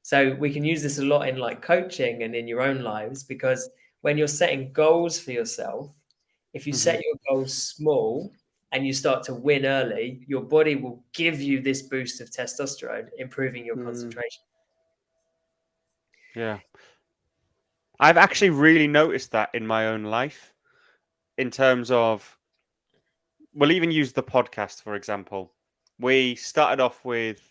So we can use this a lot in like coaching and in your own lives, because when you're setting goals for yourself, if you set your goals small and you start to win early, your body will give you this boost of testosterone, improving your concentration. Yeah. I've actually really noticed that in my own life in terms of, we'll even use the podcast, for example. We started off with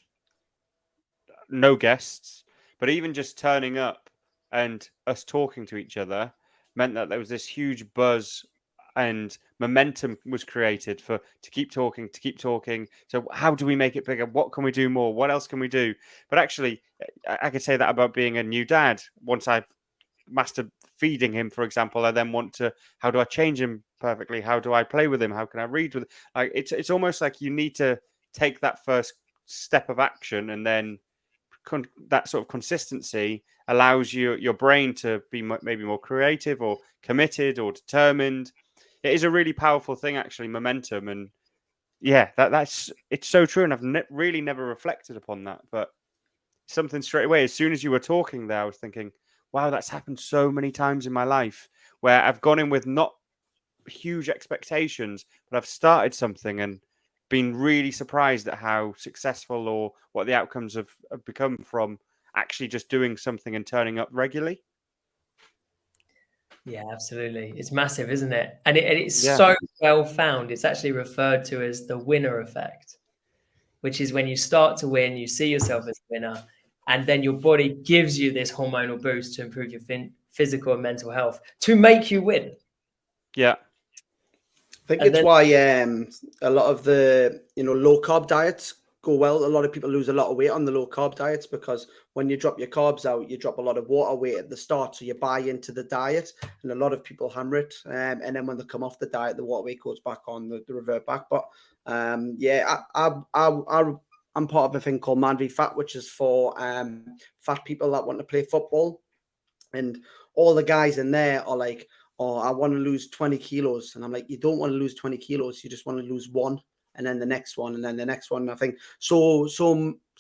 no guests, but even just turning up and us talking to each other meant that there was this huge buzz and momentum was created to keep talking. So how do we make it bigger? What can we do more? What else can we do? But actually, I could say that about being a new dad. Once I've mastered feeding him, for example, I then want to, how do I change him perfectly? How do I play with him? How can I read with him? Like it's almost like you need to take that first step of action, and then that sort of consistency allows your brain to be maybe more creative or committed or determined. It is a really powerful thing, actually, momentum. And yeah, that's it's so true. And I've really never reflected upon that, but something straight away, as soon as you were talking there, I was thinking, wow, that's happened so many times in my life where I've gone in with not huge expectations, but I've started something and been really surprised at how successful or what the outcomes have become from actually just doing something and turning up regularly. Yeah, absolutely. It's massive, isn't it? And it's so well found. It's actually referred to as the winner effect, which is when you start to win, you see yourself as a winner, and then your body gives you this hormonal boost to improve your physical and mental health to make you win. Yeah. I think it's why a lot of the low carb diets go well. A lot of people lose a lot of weight on the low carb diets because when you drop your carbs out, you drop a lot of water weight at the start, so you buy into the diet, and a lot of people hammer it. And then when they come off the diet, the water weight goes back on, the revert back. But I'm part of a thing called Man v Fat, which is for fat people that want to play football, and all the guys in there are like, oh, I want to lose 20 kilos. And I'm like, you don't want to lose 20 kilos. You just want to lose one, and then the next one, and then the next one. And I think so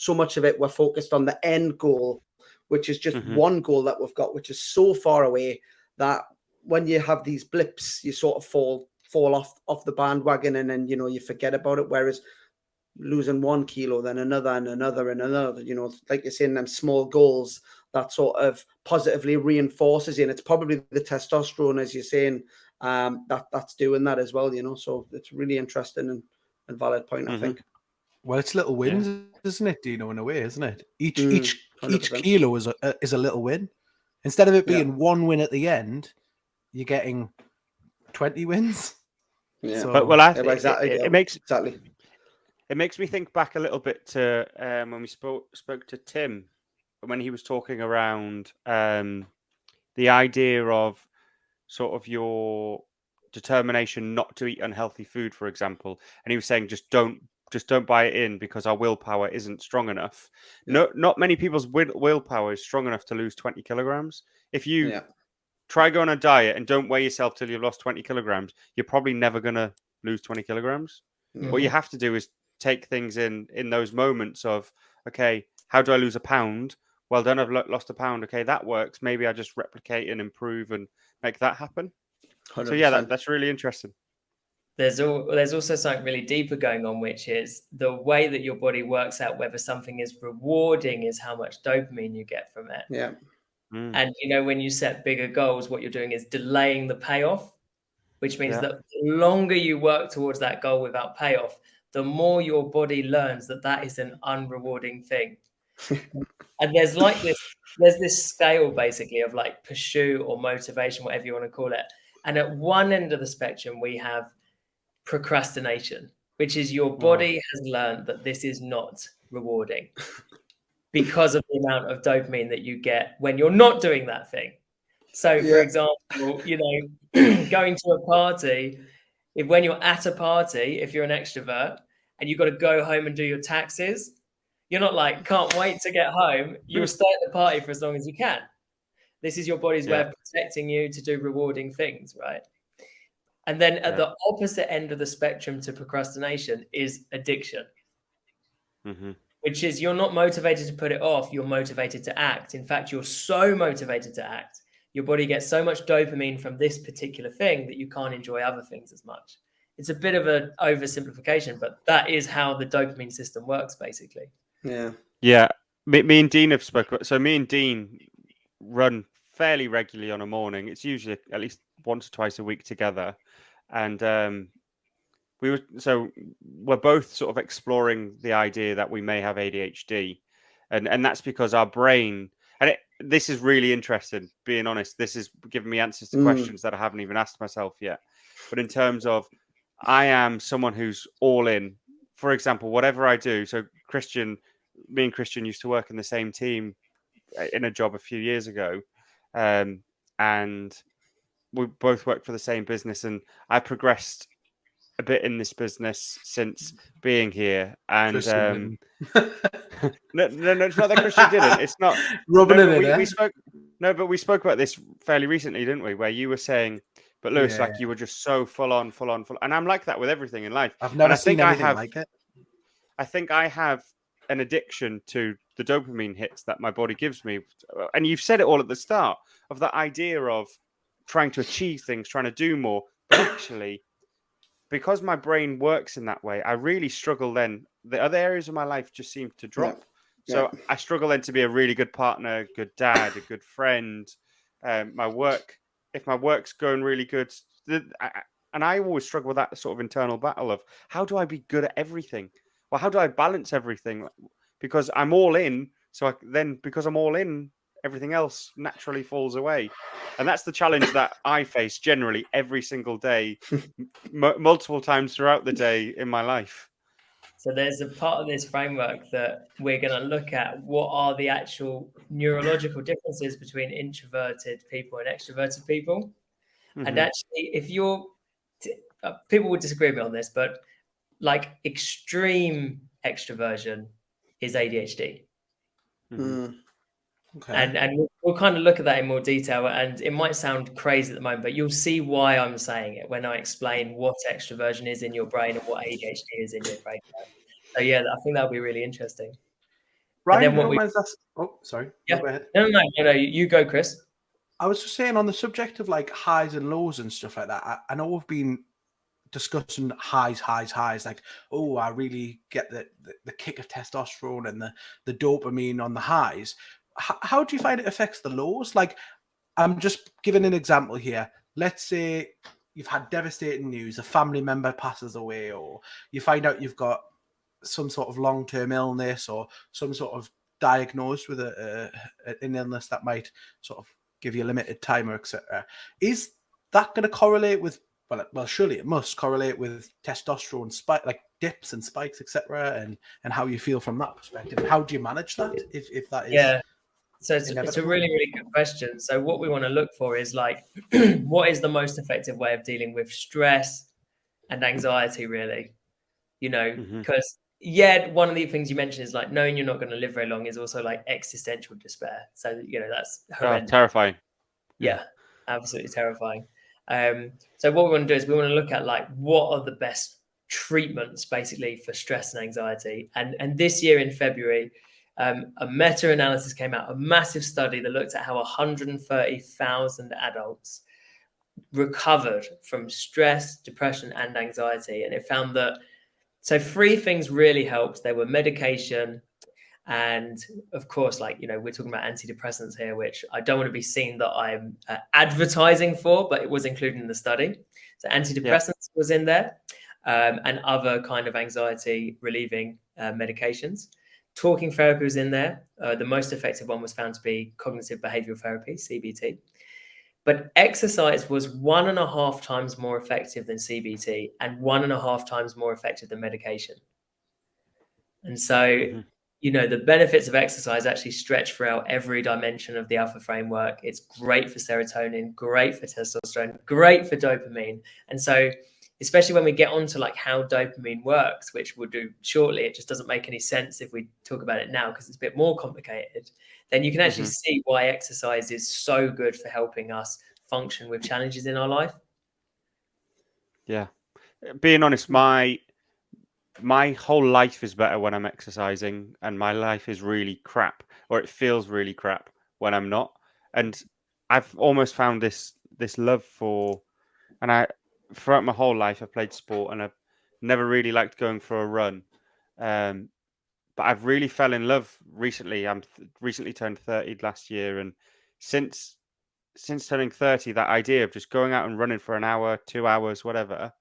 much of it, we're focused on the end goal, which is just one goal that we've got, which is so far away that when you have these blips, you sort of fall off the bandwagon, and then, you forget about it. Whereas losing 1 kilo, then another and another and another, like you're saying, them small goals, that sort of positively reinforces you. And it's probably the testosterone, as you're saying, that's doing that as well, so it's really interesting and valid point, I think. Well, it's little wins, isn't it, Dino, in a way, isn't it? Each kilo is a little win. Instead of it being one win at the end, you're getting 20 wins. Yeah. So, it makes me think back a little bit to when we spoke to Tim, when he was talking around the idea of sort of your determination not to eat unhealthy food, for example. And he was saying, just don't buy it in because our willpower isn't strong enough. Yeah. Not many people's willpower is strong enough to lose 20 kilograms. If you try go on a diet and don't weigh yourself till you've lost 20 kilograms, you're probably never going to lose 20 kilograms. Mm-hmm. What you have to do is take things in those moments of, okay, how do I lose a pound? Well done, I've lost a pound. Okay, that works. Maybe I just replicate and improve and make that happen. 100%. So yeah, that's really interesting. There's also something really deeper going on, which is the way that your body works out whether something is rewarding is how much dopamine you get from it. Yeah. And when you set bigger goals, what you're doing is delaying the payoff, which means that the longer you work towards that goal without payoff, the more your body learns that is an unrewarding thing. And there's this scale basically of like pursuit or motivation, whatever you want to call it. And at one end of the spectrum, we have procrastination, which is your body has learned that this is not rewarding because of the amount of dopamine that you get when you're not doing that thing. So, for example, going to a party, when you're at a party, if you're an extrovert and you've got to go home and do your taxes, you're not like, can't wait to get home. You'll stay at the party for as long as you can. This is your body's way of protecting you to do rewarding things, right? And then at the opposite end of the spectrum to procrastination is addiction, which is you're not motivated to put it off. You're motivated to act. In fact, you're so motivated to act. Your body gets so much dopamine from this particular thing that you can't enjoy other things as much. It's a bit of an oversimplification, but that is how the dopamine system works, basically. Yeah. Me and Dean have spoken. So me and Dean run fairly regularly on a morning. It's usually at least once or twice a week together, and we're both sort of exploring the idea that we may have ADHD, and that's because our brain. And this is really interesting. Being honest, this is giving me answers to questions that I haven't even asked myself yet. But in terms of, I am someone who's all in. For example, whatever I do. So me and Christian used to work in the same team in a job a few years ago. And we both worked for the same business, and I progressed a bit in this business since being here. And no, it's not that Christian didn't. It's not rubbing it in. We spoke about this fairly recently, didn't we? Where you were saying, but Lewis, like you were just so full on, and I'm like that with everything in life. I've never seen anything like it. I think I have an addiction to the dopamine hits that my body gives me. And you've said it all at the start of that idea of trying to achieve things, trying to do more. But actually, because my brain works in that way, I really struggle then. The other areas of my life just seem to drop. So I struggle then to be a really good partner, good dad, a good friend. If my work's going really good, and I always struggle with that sort of internal battle of how do I be good at everything? Well, how do I balance everything? Because I'm all in. So because I'm all in, everything else naturally falls away. And that's the challenge that I face generally every single day, multiple times throughout the day in my life. So there's a part of this framework that we're going to look at what are the actual neurological differences between introverted people and extroverted people. And actually, if you're, people would disagree with me on this, but like extreme extroversion is ADHD. Okay. And we'll kind of look at that in more detail, and it might sound crazy at the moment, but you'll see why I'm saying it when I explain what extroversion is in your brain and what ADHD is in your brain. So yeah, I think that'll be really interesting. Right. Sorry. Yeah. Go ahead. No, you go, Chris. I was just saying on the subject of like highs and lows and stuff like that. I know we've been discussing highs, like, oh, I really get the kick of testosterone and the dopamine on the highs. How do you find it affects the lows? Like, I'm just giving an example here. Let's say you've had devastating news, a family member passes away, or you find out you've got some sort of long-term illness or some sort of diagnosed with an illness that might sort of give you a limited time, or etc. Is that going to correlate with, well, surely it must correlate with testosterone spike, like dips and spikes, etc., and how you feel from that perspective? How do you manage that if that is? Yeah. So it's a really, really good question. So what we want to look for is like, what is the most effective way of dealing with stress and anxiety, really? Because one of the things you mentioned is like knowing you're not going to live very long is also like existential despair. So, that's horrendous. Terrifying. Yeah, absolutely terrifying. So what we want to do is we want to look at like, what are the best treatments basically for stress and anxiety? And this year in February, a meta-analysis came out, a massive study that looked at how 130,000 adults recovered from stress, depression, and anxiety. And it found that, so 3 things really helped. They were medication, and of course, like, we're talking about antidepressants here, which I don't want to be seen that I'm advertising for, but it was included in the study. So antidepressants was in there, and other kind of anxiety relieving medications. Talking therapy was in there. The most effective one was found to be cognitive behavioral therapy, CBT. But exercise was 1.5 times more effective than CBT and 1.5 times more effective than medication. And so, the benefits of exercise actually stretch throughout every dimension of the Alpha framework. It's great for serotonin, great for testosterone, great for dopamine. And so, especially when we get onto like how dopamine works, which we'll do shortly, it just doesn't make any sense if we talk about it now because it's a bit more complicated. Then you can actually see why exercise is so good for helping us function with challenges in our life. Yeah. Being honest, my whole life is better when I'm exercising, and my life is really crap, or it feels really crap when I'm not. And I've almost found this love for, and throughout my whole life, I've played sport and I've never really liked going for a run. But I've really fell in love recently. I'm recently turned 30 last year. And since turning 30, that idea of just going out and running for an hour, 2 hours, whatever,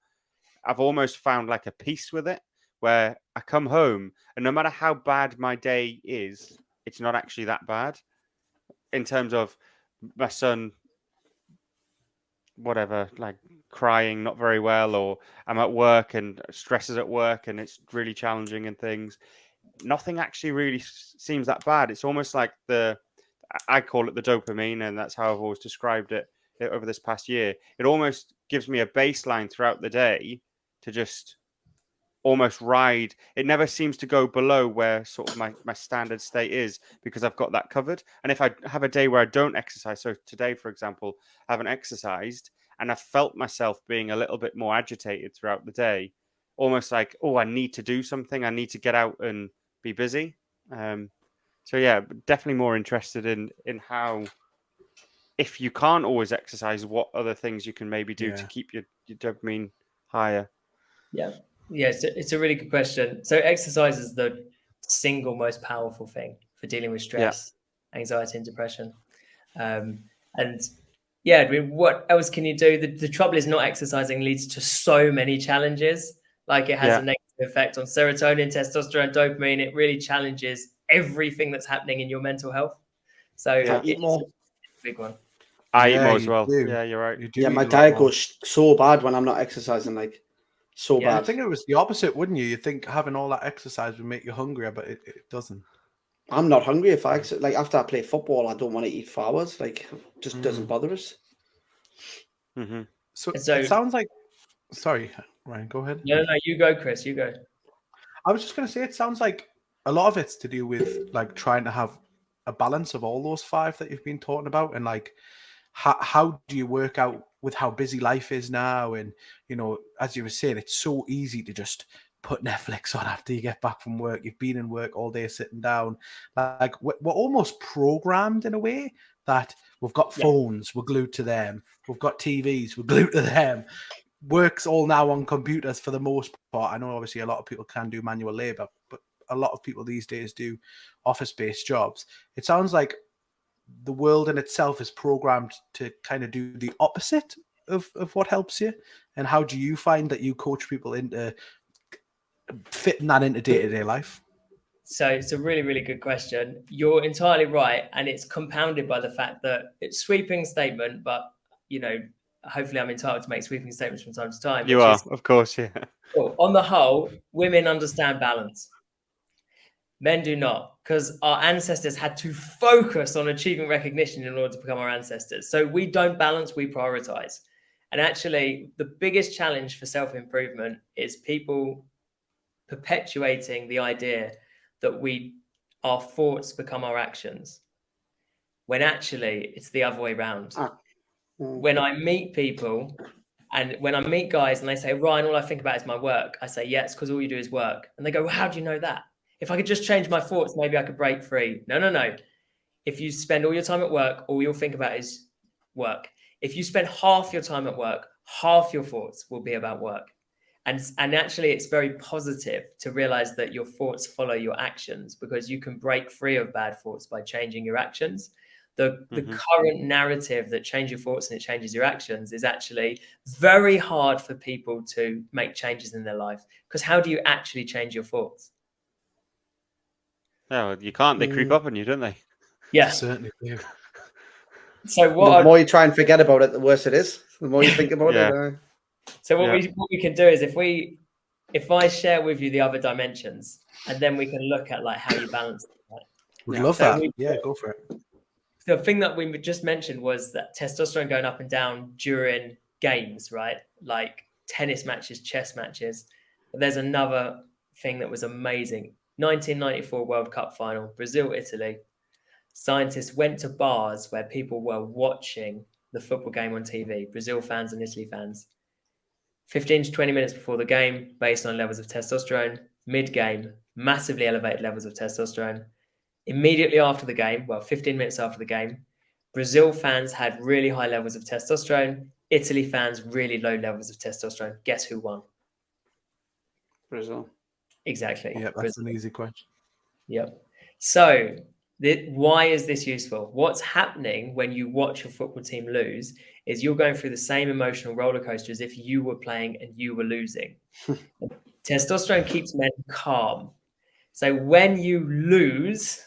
I've almost found like a peace with it, where I come home and no matter how bad my day is, it's not actually that bad in terms of my son, whatever, like crying not very well, or I'm at work and stresses at work and it's really challenging and things. Nothing actually really seems that bad. It's almost like I call it the dopamine, and that's how I've always described it over this past year. It almost gives me a baseline throughout the day to just almost ride. It never seems to go below where sort of my standard state is, because I've got that covered. And if I have a day where I don't exercise, so today, for example, I haven't exercised and I felt myself being a little bit more agitated throughout the day, almost like, oh, I need to do something. I need to get out and be busy. So yeah, definitely more interested in how, if you can't always exercise, what other things you can maybe do to keep your dopamine higher. Yeah, it's a really good question. So exercise is the single most powerful thing for dealing with stress, anxiety, and depression. And yeah, I mean, what else can you do? The trouble is, not exercising leads to so many challenges. Like, it has a negative effect on serotonin, testosterone, dopamine. It really challenges everything that's happening in your mental health. So eat more. It's a big one. I eat more as well. Do. Yeah, you're right. You my diet goes so bad when I'm not exercising, like so bad. I think it was the opposite, wouldn't you? You think having all that exercise would make you hungrier, but it doesn't. I'm not hungry if I like after I play football. I don't want to eat for hours. Like, just doesn't bother us. So it sounds like. Sorry, Ryan. Go ahead. No, you go, Chris. You go. I was just going to say, it sounds like a lot of it's to do with like trying to have a balance of all those 5 that you've been talking about, and like how do you work out with how busy life is now? And as you were saying, it's so easy to just put Netflix on after you get back from work. You've been in work all day sitting down. Like, we're almost programmed in a way that we've got phones, we're glued to them. We've got TVs, we're glued to them. Work's all now on computers for the most part. I know obviously a lot of people can do manual labor, but a lot of people these days do office-based jobs. It sounds like the world in itself is programmed to kind of do the opposite of what helps you. And how do you find that you coach people into fitting that into day-to-day life? So it's a really, really good question. You're entirely right. And it's compounded by the fact that it's a sweeping statement, but, hopefully I'm entitled to make sweeping statements from time to time. You are, of course, yeah. Cool. On the whole, women understand balance. Men do not, because our ancestors had to focus on achieving recognition in order to become our ancestors. So we don't balance, we prioritize. And actually, the biggest challenge for self-improvement is people perpetuating the idea that our thoughts become our actions, when actually it's the other way around. When I meet people and when I meet guys and they say, Ryan, all I think about is my work, I say, yeah, it's because all you do is work. And they go, well, how do you know that? If I could just change my thoughts, maybe I could break free. No. If you spend all your time at work, all you'll think about is work. If you spend half your time at work, half your thoughts will be about work. And actually, it's very positive to realize that your thoughts follow your actions, because you can break free of bad thoughts by changing your actions. The current narrative that change your thoughts and it changes your actions is actually very hard for people to make changes in their life, because how do you actually change your thoughts? Yeah, well, you can't. They creep up on you, don't they? Yeah. Certainly do. So the more you try and forget about it, the worse it is. The more you think about Yeah. it. So what we can do is if I share with you the other dimensions, and then we can look at like how you balance it. Right? Would love that. Yeah, go for it. The thing that we just mentioned was that testosterone going up and down during games, right? Like tennis matches, chess matches. But there's another thing that was amazing. 1994 World Cup final, Brazil, Italy. Scientists went to bars where people were watching the football game on TV, Brazil fans and Italy fans. 15 to 20 minutes before the game, based on levels of testosterone. Mid-game, massively elevated levels of testosterone. Immediately after the game, 15 minutes after the game, Brazil fans had really high levels of testosterone. Italy fans, really low levels of testosterone. Guess who won? Brazil. Exactly. Yeah, that's an easy question. Yep. So why is this useful? What's happening when you watch your football team lose is you're going through the same emotional roller coaster as if you were playing and you were losing. Testosterone keeps men calm. So when you lose,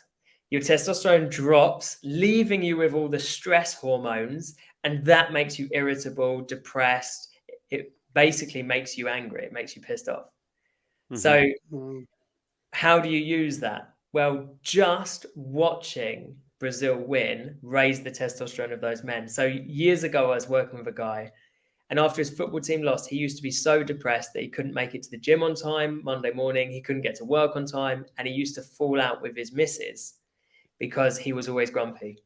your testosterone drops, leaving you with all the stress hormones, and that makes you irritable, depressed. It basically makes you angry. It makes you pissed off. Mm-hmm. So how do you use that? Well, just watching Brazil win raised the testosterone of those men. So years ago, I was working with a guy, and after his football team lost, he used to be so depressed that he couldn't make it to the gym on time Monday morning. He couldn't get to work on time, and he used to fall out with his missus because he was always grumpy.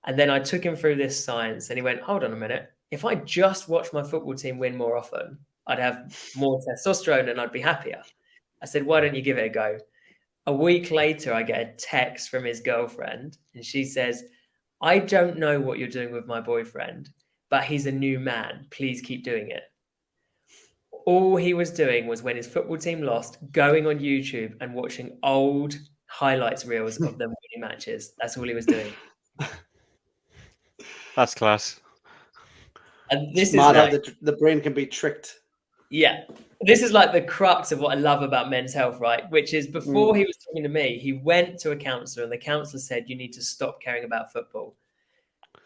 And then I took him through this science, and he went, hold on a minute. If I just watch my football team win more often, I'd have more testosterone and I'd be happier. I said, why don't you give it a go? A week later, I get a text from his girlfriend, and she says, I don't know what you're doing with my boyfriend, but he's a new man. Please keep doing it. All he was doing was, when his football team lost, going on YouTube and watching old highlights reels of them winning matches. That's all he was doing. That's class. And this Smart is like, how the brain can be tricked. Yeah. This is like the crux of what I love about men's health, right? Which is, before he was talking to me, he went to a counselor, and the counselor said, you need to stop caring about football.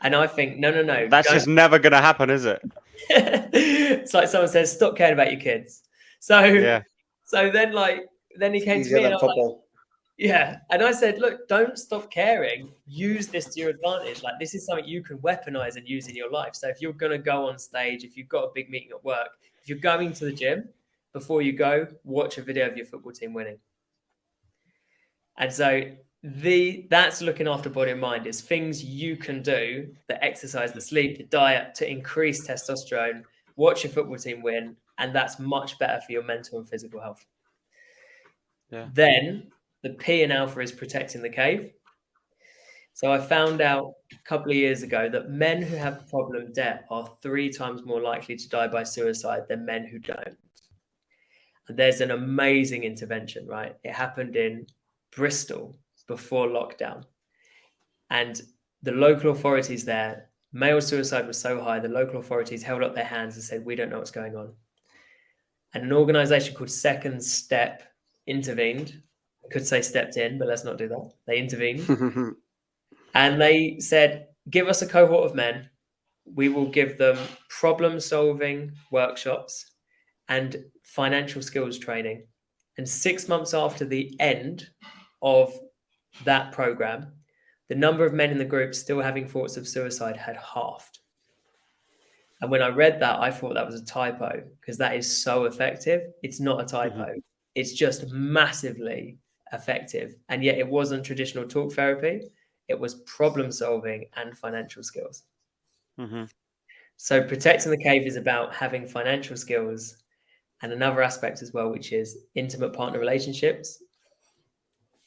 And I think, no. That's just never going to happen, is it? It's like someone says, stop caring about your kids. So then he came to me and I was like, yeah. And I said, look, don't stop caring. Use this to your advantage. Like, this is something you can weaponize and use in your life. So if you're going to go on stage, if you've got a big meeting at work, if you're going to the gym, before you go, watch a video of your football team winning. And so that's looking after body and mind, is things you can do, the exercise, the sleep, the diet, to increase testosterone, watch your football team win, and that's much better for your mental and physical health. Yeah. Then the P in alpha is protecting the cave. So I found out a couple of years ago that men who have problem debt are 3 times more likely to die by suicide than men who don't. And there's an amazing intervention, right? It happened in Bristol before lockdown. And the local authorities there, male suicide was so high, the local authorities held up their hands and said, we don't know what's going on. And an organization called Second Step intervened. I could say stepped in, but let's not do that. They intervened. And they said, give us a cohort of men. We will give them problem-solving workshops and financial skills training. And 6 months after the end of that program, the number of men in the group still having thoughts of suicide had halved. And when I read that, I thought that was a typo, because that is so effective. It's not a typo. Mm-hmm. It's just massively effective. And yet it wasn't traditional talk therapy. It was problem solving and financial skills. Mm-hmm. So protecting the cave is about having financial skills, and another aspect as well, which is intimate partner relationships.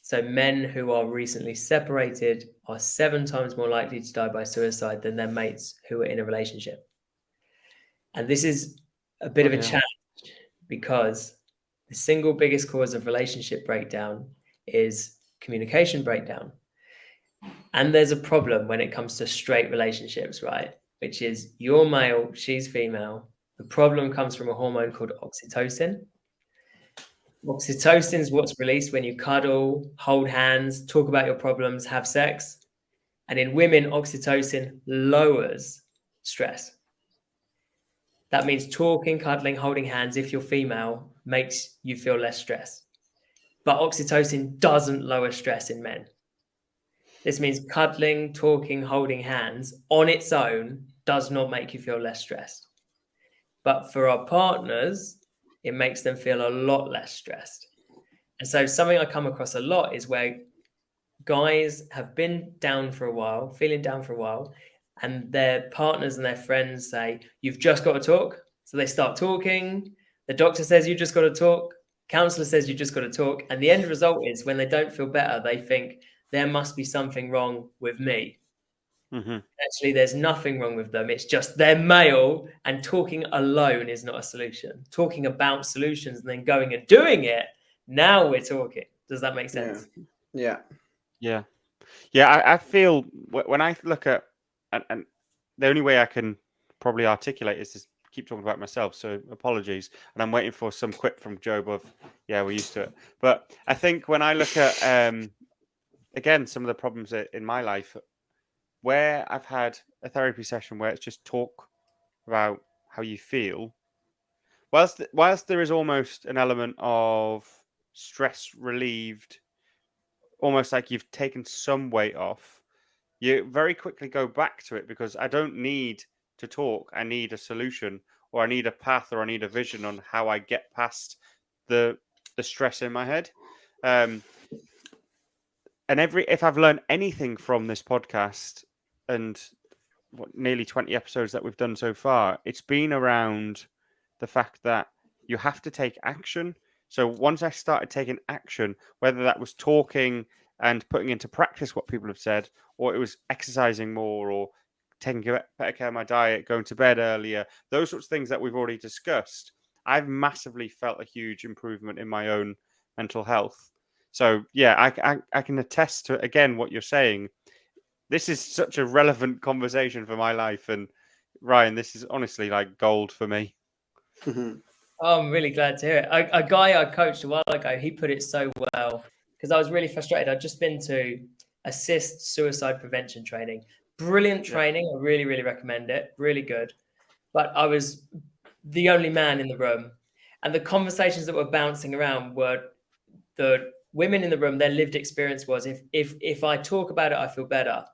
So men who are recently separated are 7 times more likely to die by suicide than their mates who are in a relationship. And this is a bit of a challenge, because the single biggest cause of relationship breakdown is communication breakdown. And there's a problem when it comes to straight relationships, right? Which is, you're male, she's female. The problem comes from a hormone called oxytocin. Oxytocin is what's released when you cuddle, hold hands, talk about your problems, have sex. And in women, oxytocin lowers stress. That means talking, cuddling, holding hands, if you're female, makes you feel less stress. But oxytocin doesn't lower stress in men. This means cuddling, talking, holding hands on its own does not make you feel less stressed. But for our partners, it makes them feel a lot less stressed. And so something I come across a lot is where guys have been down for a while, feeling down for a while, and their partners and their friends say, you've just got to talk. So they start talking. The doctor says, you just got to talk. Counselor says, you just got to talk. And the end result is when they don't feel better, they think there must be something wrong with me. Mm-hmm. Actually, there's nothing wrong with them. It's just they're male, and talking alone is not a solution. Talking about solutions and then going and doing it, now we're talking. Does that make sense? Yeah. I feel when I look at, and the only way I can probably articulate is to keep talking about myself, so apologies. And I'm waiting for some quip from Job of, yeah, we're used to it. But I think when I look at, again, some of the problems in my life, where I've had a therapy session where it's just talk about how you feel, whilst there is almost an element of stress relieved, almost like you've taken some weight off, you very quickly go back to it because I don't need to talk. I need a solution, or I need a path, or I need a vision on how I get past the stress in my head. And if I've learned anything from this podcast and nearly 20 episodes that we've done so far, it's been around the fact that you have to take action. So once I started taking action, whether that was talking and putting into practice what people have said, or it was exercising more, or taking better care of my diet, going to bed earlier, those sorts of things that we've already discussed, I've massively felt a huge improvement in my own mental health. So yeah, I can attest to, again, what you're saying. This is such a relevant conversation for my life. And Ryan, this is honestly like gold for me. Oh, I'm really glad to hear it. A guy I coached a while ago, he put it so well, because I was really frustrated. I'd just been to assist suicide prevention training. Brilliant training. I really, really recommend it. Really good. But I was the only man in the room. And the conversations that were bouncing around were the women in the room, their lived experience was, if I talk about it, I feel better.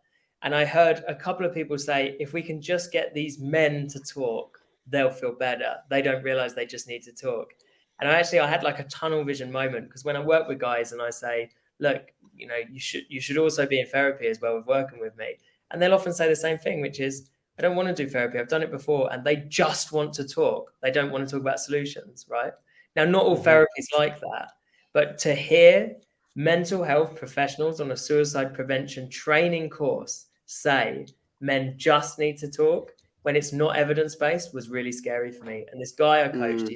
And I heard a couple of people say, if we can just get these men to talk, they'll feel better. They don't realize they just need to talk. And I had like a tunnel vision moment, because when I work with guys and I say, look, you should also be in therapy as well with working with me. And they'll often say the same thing, which is, I don't want to do therapy. I've done it before. And they just want to talk. They don't want to talk about solutions, right? Now, not all therapy is like that, but to hear mental health professionals on a suicide prevention training course say men just need to talk when it's not evidence-based was really scary for me. And this guy I coached,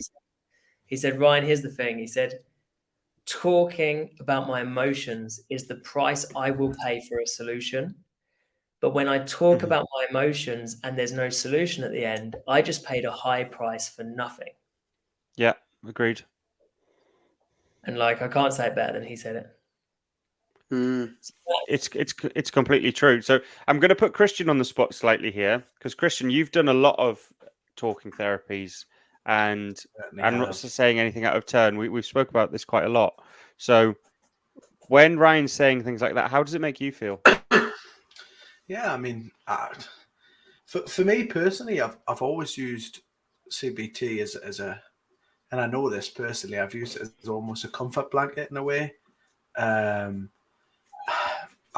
he said, Ryan, here's the thing. He said, talking about my emotions is the price I will pay for a solution. But when I talk about my emotions and there's no solution at the end, I just paid a high price for nothing. Yeah, agreed. And I can't say it better than he said it. It's completely true. So I'm going to put Christian on the spot slightly here, because Christian, you've done a lot of talking therapies, and I'm not saying anything out of turn. We've spoke about this quite a lot. So when Ryan's saying things like that, how does it make you feel? Yeah, I mean, for me personally, I've always used CBT as a, and I know this personally, I've used it as almost a comfort blanket in a way. I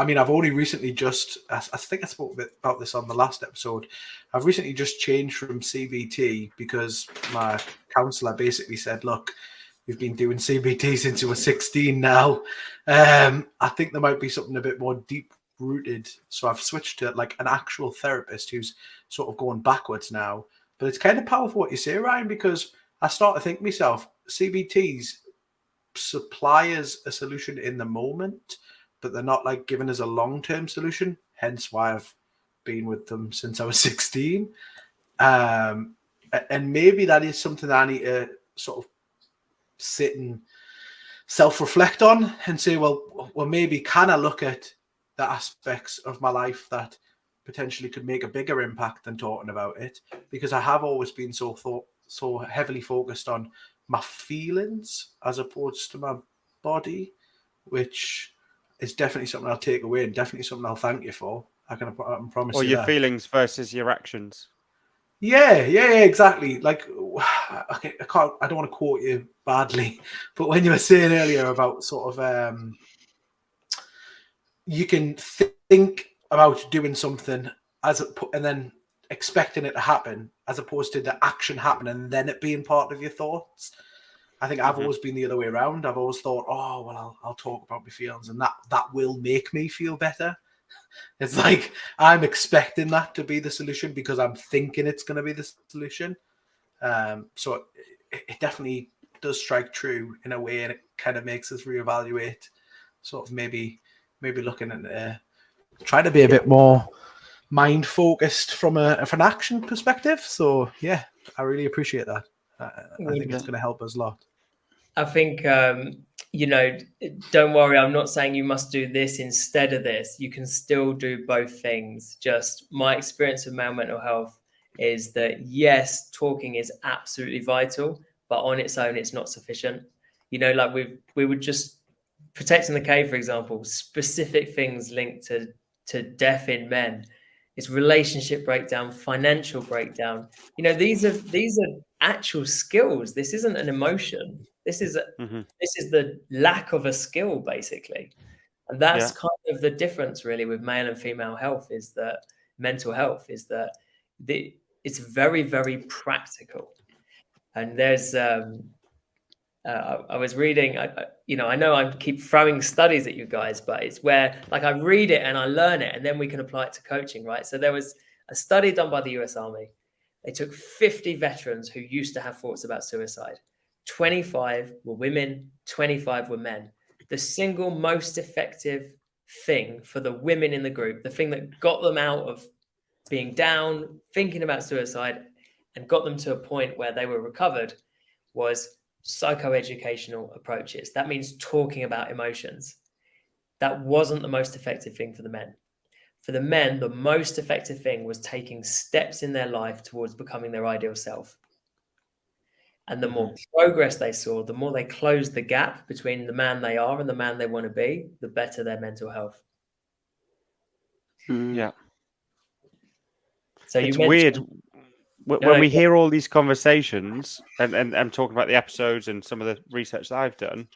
mean, I've only recently I think I spoke a bit about this on the last episode. I've recently just changed from CBT because my counsellor basically said, look, you've been doing CBT since you were 16 now. I think there might be something a bit more deep rooted. So I've switched to like an actual therapist who's sort of going backwards now. But it's kind of powerful what you say, Ryan, because I start to think myself, CBTs supply us a solution in the moment, but they're not like giving us a long-term solution. Hence why I've been with them since I was 16. And maybe that is something that I need to sort of sit and self-reflect on and say, well, maybe can I look at the aspects of my life that potentially could make a bigger impact than talking about it? Because I have always been so heavily focused on my feelings as opposed to my body, which is definitely something I'll take away and definitely something I'll thank you for. I can promise you. Or your that. feelings versus your actions. Yeah, exactly. Like, okay, I don't want to quote you badly, but when you were saying earlier about sort of, you can think about doing something and then expecting it to happen, as opposed to the action happening and then it being part of your thoughts. I think I've always been the other way around. I've always thought, oh, well, I'll talk about my feelings and that will make me feel better. It's like I'm expecting that to be the solution because I'm thinking it's going to be the solution. So it definitely does strike true in a way, and it kind of makes us reevaluate, sort of maybe looking at trying to be a bit more mind focused from an action perspective. So yeah, I really appreciate that. I think it's going to help us a lot. I think, don't worry, I'm not saying you must do this instead of this. You can still do both things. Just my experience of male mental health is that, yes, talking is absolutely vital, but on its own, it's not sufficient. Like we would just Protecting the Cave, for example, specific things linked to death in men. It's relationship breakdown, financial breakdown. These are actual skills. This isn't an emotion. This is the lack of a skill, basically. And that's kind of the difference, really, with male and female health, is that mental health is that it's very, very practical. And there's, I was reading, I know I keep throwing studies at you guys, but it's where, like, I read it and I learn it, and then we can apply it to coaching, right? So there was a study done by the US Army. They took 50 veterans who used to have thoughts about suicide. 25 were women, 25 were men. The single most effective thing for the women in the group, the thing that got them out of being down, thinking about suicide, and got them to a point where they were recovered, was psychoeducational approaches. That means talking about emotions. That wasn't the most effective thing for the men. For the men, the most effective thing was taking steps in their life towards becoming their ideal self. And the more progress they saw, the more they closed the gap between the man they are and the man they want to be, the better their mental health. Yeah. So it's weird when we hear all these conversations, and I'm talking about the episodes and some of the research that I've done.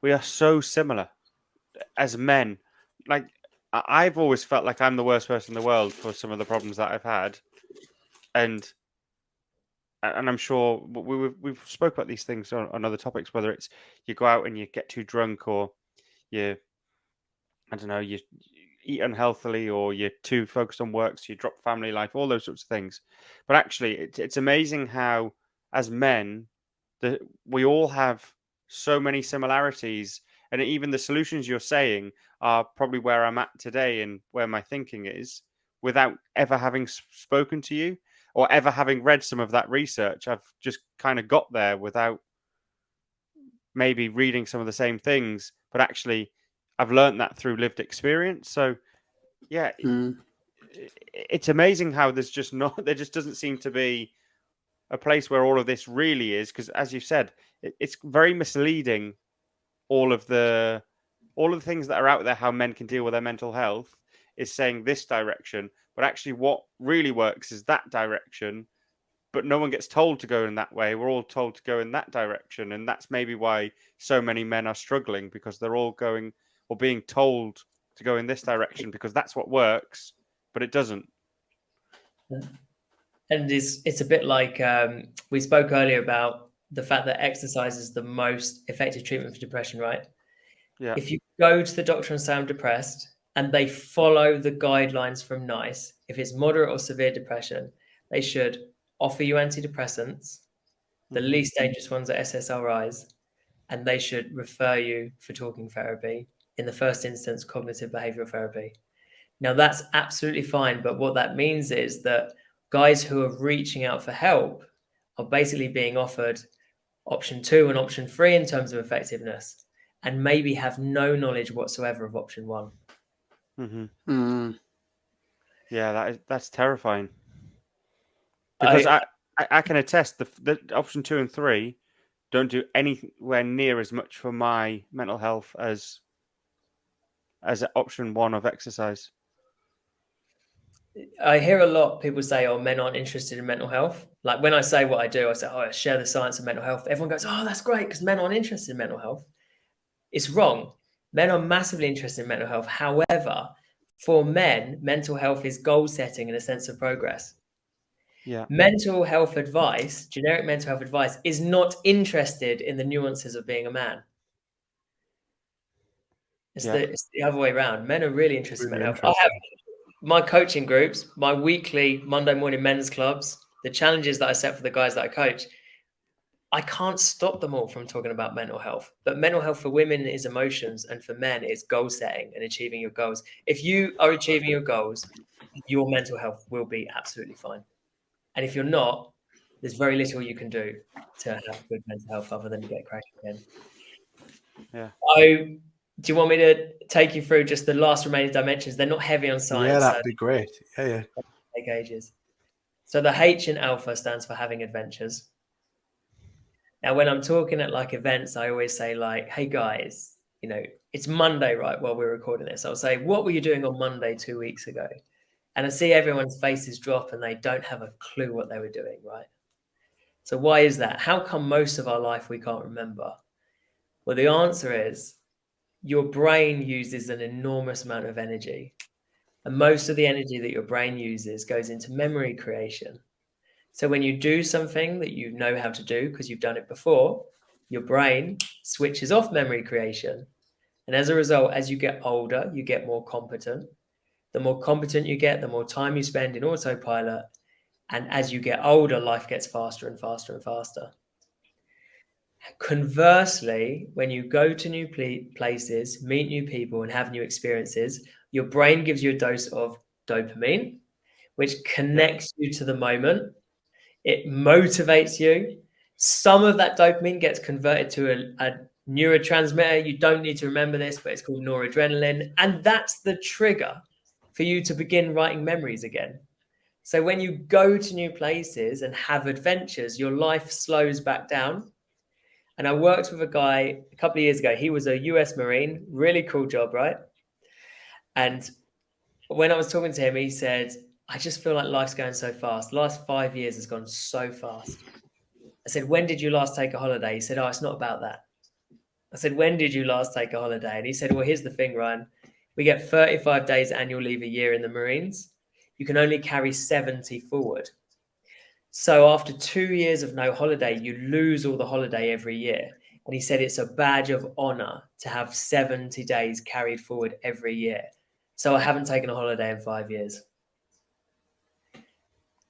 We are so similar as men. Like, I've always felt like I'm the worst person in the world for some of the problems that I've had, and I'm sure we've spoke about these things on other topics, whether it's you go out and you get too drunk, or you eat unhealthily, or you're too focused on work, so you drop family life, all those sorts of things. But actually, it's amazing how, as men, we all have so many similarities, and even the solutions you're saying are probably where I'm at today and where my thinking is, without ever having spoken to you or ever having read some of that research. I've just kind of got there without maybe reading some of the same things, but actually I've learned that through lived experience. So yeah, it's amazing how there just doesn't seem to be a place where all of this really is, because as you said, it's very misleading. All of the things that are out there, how men can deal with their mental health, is saying this direction, but actually what really works is that direction. But no one gets told to go in that way. We're all told to go in that direction, and that's maybe why so many men are struggling, because they're all going or being told to go in this direction because that's what works, but it doesn't. And it's a bit like we spoke earlier about the fact that exercise is the most effective treatment for depression, right? Yeah. If you go to the doctor and say I'm depressed, and they follow the guidelines from NICE, if it's moderate or severe depression, they should offer you antidepressants, the least dangerous ones are SSRIs, and they should refer you for talking therapy, in the first instance, cognitive behavioral therapy. Now, that's absolutely fine, but what that means is that guys who are reaching out for help are basically being offered option 2 and option 3 in terms of effectiveness, and maybe have no knowledge whatsoever of option 1. Yeah, that's terrifying. Because I can attest the option 2 and 3 don't do anywhere near as much for my mental health as option 1 of exercise. I hear a lot of people say, oh, men aren't interested in mental health. Like when I say what I do, I say, oh, I share the science of mental health. Everyone goes, oh, that's great because men aren't interested in mental health. It's wrong. Men are massively interested in mental health. However, for men, mental health is goal setting and a sense of progress. Yeah. Mental health advice, generic mental health advice, is not interested in the nuances of being a man. It's the other way around. Men are really interested in mental health. I have my coaching groups, my weekly Monday morning men's clubs, the challenges that I set for the guys that I coach. I can't stop them all from talking about mental health. But mental health for women is emotions, and for men it's goal setting and achieving your goals. If you are achieving your goals, your mental health will be absolutely fine. And if you're not, there's very little you can do to have good mental health other than get cracking again. Yeah. Do you want me to take you through just the last remaining dimensions? They're not heavy on science. Yeah, that'd be great. Yeah. Take ages. So the H in alpha stands for having adventures. Now, when I'm talking at like events, I always say like, hey guys, it's Monday, right? While we're recording this, I'll say, what were you doing on Monday 2 weeks ago? And I see everyone's faces drop and they don't have a clue what they were doing, right? So why is that? How come most of our life we can't remember? Well, the answer is your brain uses an enormous amount of energy. And most of the energy that your brain uses goes into memory creation. So when you do something that you know how to do because you've done it before, your brain switches off memory creation. And as a result, as you get older, you get more competent. The more competent you get, the more time you spend in autopilot. And as you get older, life gets faster and faster and faster. Conversely, when you go to new places, meet new people and have new experiences, your brain gives you a dose of dopamine, which connects you to the moment. It motivates you. Some of that dopamine gets converted to a neurotransmitter. You don't need to remember this, but it's called noradrenaline. And that's the trigger for you to begin writing memories again. So when you go to new places and have adventures, your life slows back down. And I worked with a guy a couple of years ago. He was a US Marine, really cool job, right? And when I was talking to him, he said, I just feel like life's going so fast. The last 5 years has gone so fast. I said, when did you last take a holiday? He said, oh, it's not about that. I said, when did you last take a holiday? And he said, well, here's the thing, Ryan. We get 35 days annual leave a year in the Marines. You can only carry 70 forward. So after 2 years of no holiday, you lose all the holiday every year. And he said it's a badge of honor to have 70 days carried forward every year. So I haven't taken a holiday in 5 years.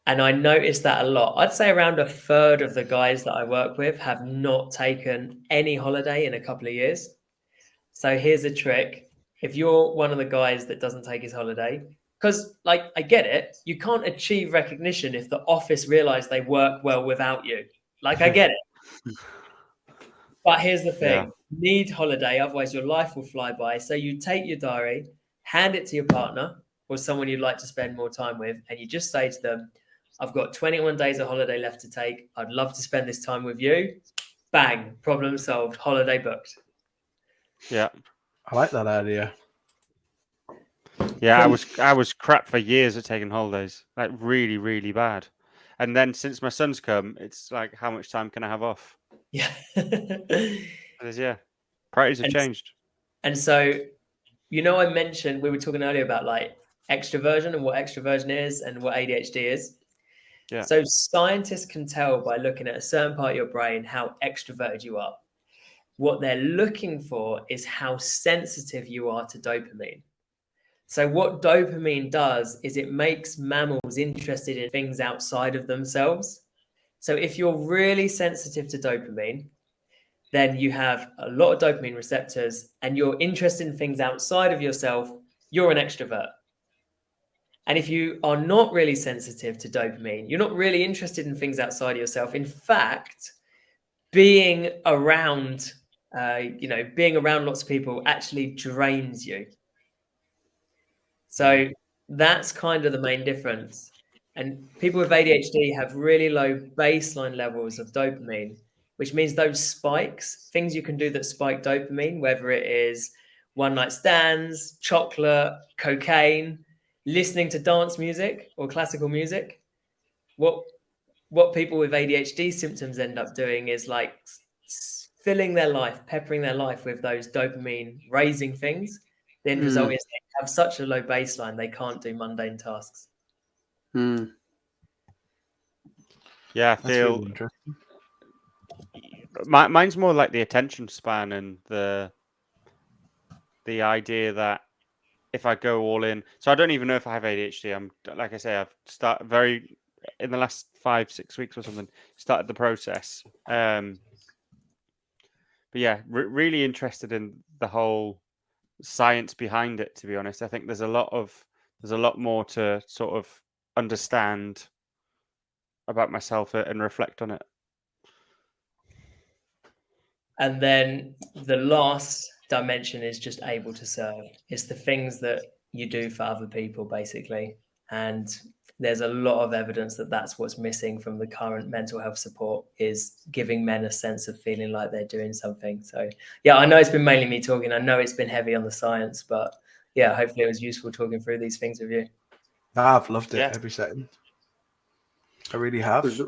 And I noticed that a lot. I'd say around a third of the guys that I work with have not taken any holiday in a couple of years. So here's a trick. If you're one of the guys that doesn't take his holiday, because I get it, you can't achieve recognition if the office realize they work well without you. I get it. But here's the thing. You need holiday, otherwise your life will fly by. So you take your diary, hand it to your partner or someone you'd like to spend more time with, and you just say to them, I've got 21 days of holiday left to take. I'd love to spend this time with you. Bang, problem solved, holiday booked. Yeah. I like that idea. Yeah, I was crap for years at taking holidays, really, really bad. And then since my son's come, it's like, how much time can I have off? Yeah. Priorities have changed. And so, I mentioned, we were talking earlier about extroversion and what extroversion is and what ADHD is. Yeah. So scientists can tell by looking at a certain part of your brain how extroverted you are. What they're looking for is how sensitive you are to dopamine. So what dopamine does is it makes mammals interested in things outside of themselves. So if you're really sensitive to dopamine, then you have a lot of dopamine receptors and you're interested in things outside of yourself, you're an extrovert. And if you are not really sensitive to dopamine, you're not really interested in things outside of yourself. In fact, being around, being around lots of people actually drains you. So that's kind of the main difference. And people with ADHD have really low baseline levels of dopamine, which means those spikes, things you can do that spike dopamine, whether it is one night stands, chocolate, cocaine, listening to dance music or classical music. What people with ADHD symptoms end up doing is like filling their life, peppering their life with those dopamine raising things. The end result is they have such a low baseline, they can't do mundane tasks. Yeah, I feel really interesting. Mine's more like the attention span and the idea that if I go all in, so I don't even know if I have ADHD. I'm, like I say, I've started in the last 5-6 weeks or something, started the process. But yeah, really interested in the whole science behind it, to be honest. I think there's a lot more to sort of understand about myself and reflect on it. And then the last dimension is just able to serve. It's the things that you do for other people, basically. And there's a lot of evidence that that's what's missing from the current mental health support, is giving men a sense of feeling like they're doing something. So yeah, I know it's been mainly me talking. I know it's been heavy on the science, but yeah, hopefully it was useful talking through these things with you. I've loved it every second. I really have. It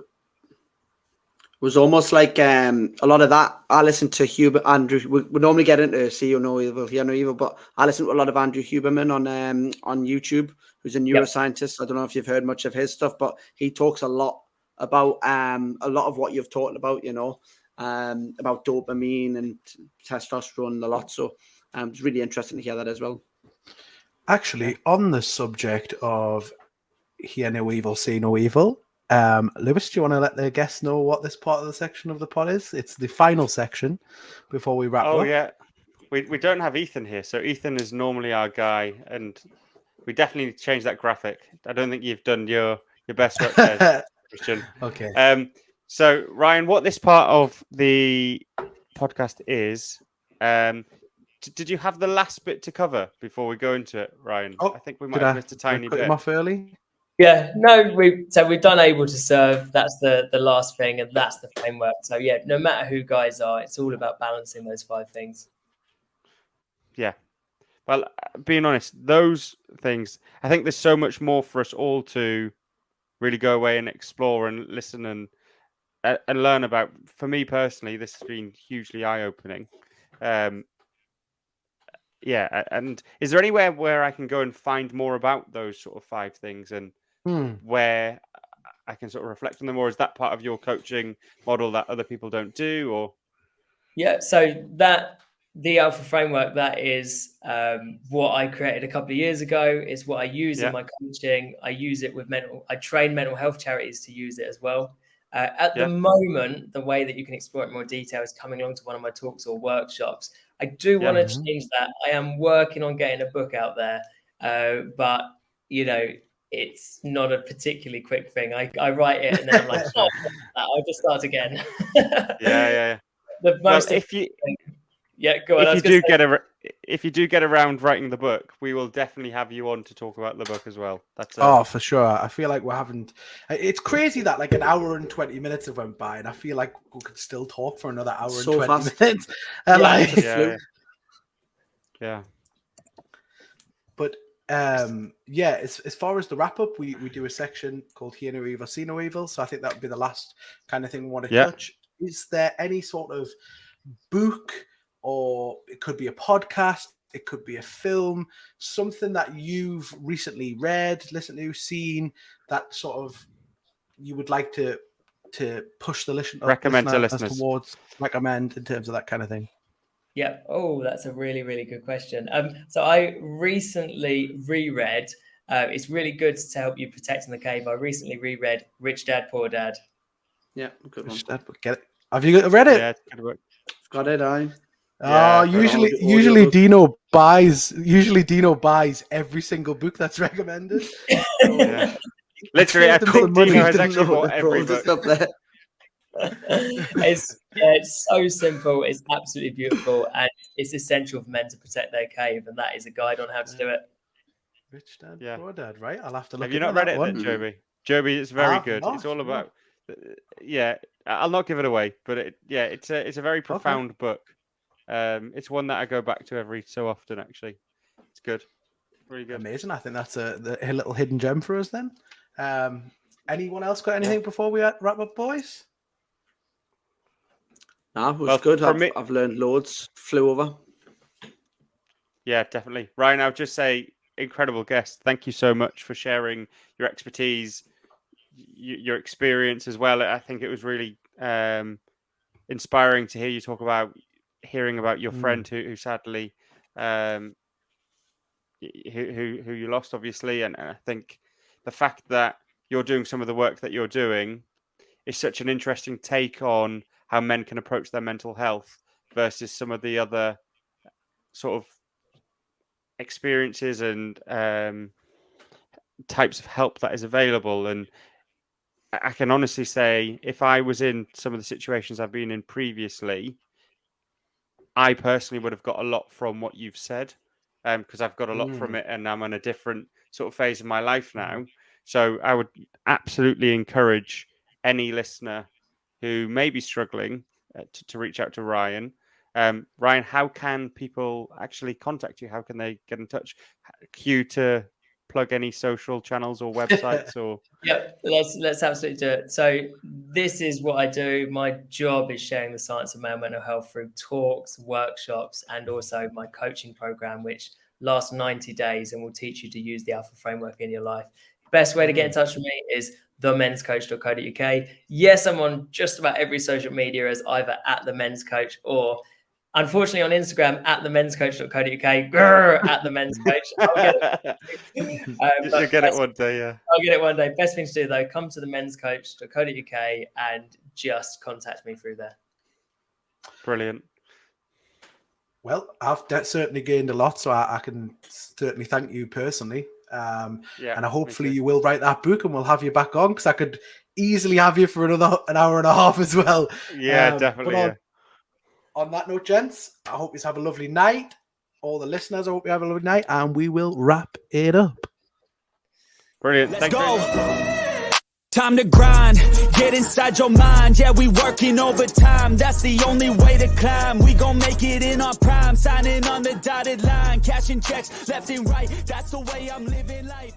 was almost like a lot of that. I listened to Andrew. We normally get into See No Evil, Hear No Evil, but I listened to a lot of Andrew Huberman on YouTube, who's a neuroscientist. I don't know if you've heard much of his stuff, but he talks a lot about a lot of what you've talked about, about dopamine and testosterone and a lot. So it's really interesting to hear that as well. Actually, on the subject of Hear No Evil, See No Evil, Lewis, do you want to let the guests know what this part of the section of the pod is? It's the final section before we wrap up. Oh, yeah. We don't have Ethan here. So Ethan is normally our guy, and we definitely need to change that graphic. I don't think you've done your best work there, Christian. Okay. So, Ryan, what this part of the podcast is, did you have the last bit to cover before we go into it, Ryan? Oh, I think we might have missed a tiny cut bit. him off early? Yeah, no, we've done able to serve. That's the last thing, and that's the framework. So yeah, no matter who guys are, it's all about balancing those 5 things. Yeah. Well, being honest, those things, I think there's so much more for us all to really go away and explore and listen and learn about. For me personally, this has been hugely eye-opening. Yeah, and is there anywhere where I can go and find more about those sort of 5 things and where I can sort of reflect on them, or is that part of your coaching model that other people don't do? Or so the Alpha framework, that is what I created a couple of years ago. It's what I use in my coaching. I use it with I train mental health charities to use it as well. At the moment, the way that you can explore it in more detail is coming along to one of my talks or workshops. I do want to change that. I am working on getting a book out there, but it's not a particularly quick thing. I write it and then I'm like, I'll just start again. Yeah. The most well, go on. If you do get around writing the book, we will definitely have you on to talk about the book as well. That's for sure. I feel like it's crazy that like an hour and 20 minutes have went by, and I feel like we could still talk for another hour and 20 minutes. Yeah. But as far as the wrap up, we do a section called Hear No Evil, See No Evil. So I think that would be the last kind of thing we want to touch. Is there any sort of book, or it could be a podcast, it could be a film, something that you've recently read, listened to, seen, that sort of you would like to push the recommend to listeners towards, recommend in terms of that kind of thing? Yeah. Oh, that's a really, really good question. So I recently reread, it's really good to help you protect in the cave. I recently reread Rich Dad, Poor Dad. Yeah, good one. Get it. Have you read it? Yeah, it's good work. Got it, Usually Dino buys every single book that's recommended. Literally, I think Dino has actually bought every book. It's so simple. It's absolutely beautiful, and it's essential for men to protect their cave, and that is a guide on how to do it. Rich Dad, Poor Dad, right? I'll have to look. Have you not read it then, Joby? Joby, it's very good. Not, it's all about. Yeah, I'll not give it away, but it's a very profound book. It's one that I go back to every so often. Actually, it's good, really good. Amazing. I think that's a little hidden gem for us then. Anyone else got anything before we wrap up, boys? No, it was good. I've learned loads. Flew over. Yeah, definitely. Ryan, I would just say, incredible guest. Thank you so much for sharing your expertise, your experience as well. I think it was really inspiring to hear you talk about hearing about your friend who sadly who you lost, obviously, and I think the fact that you're doing some of the work that you're doing is such an interesting take on how men can approach their mental health versus some of the other sort of experiences and types of help that is available. And I can honestly say, if I was in some of the situations I've been in previously, I personally would have got a lot from what you've said, because I've got a lot from it, and I'm in a different sort of phase of my life now. So I would absolutely encourage any listener who may be struggling to reach out to Ryan. Ryan, how can people actually contact you? How can they get in touch? Cue to plug any social channels or websites or let's absolutely do it. So this is what I do. My job is sharing the science of male mental health through talks, workshops, and also my coaching program, which lasts 90 days and will teach you to use the Alpha framework in your life. Best way to get in touch with me is themenscoach.co.uk. Yes, I'm on just about every social media as either at the men's coach or, unfortunately, on Instagram at themenscoach.co.uk. At the men's coach. I'll get it. You'll get it one day, yeah. I'll get it one day. Best thing to do though, come to themenscoach.co.uk and just contact me through there. Brilliant. Well, I've certainly gained a lot, so I can certainly thank you personally. And hopefully you will write that book and we'll have you back on, because I could easily have you for an hour and a half as well. Yeah, definitely. On that note, gents, I hope you have a lovely night. All the listeners, I hope you have a lovely night, and we will wrap it up. Brilliant. Let's go. Time to grind, get inside your mind. Yeah, we working overtime. That's the only way to climb. We gon' make it in our prime. Signing on the dotted line, cashing checks left and right. That's the way I'm living life.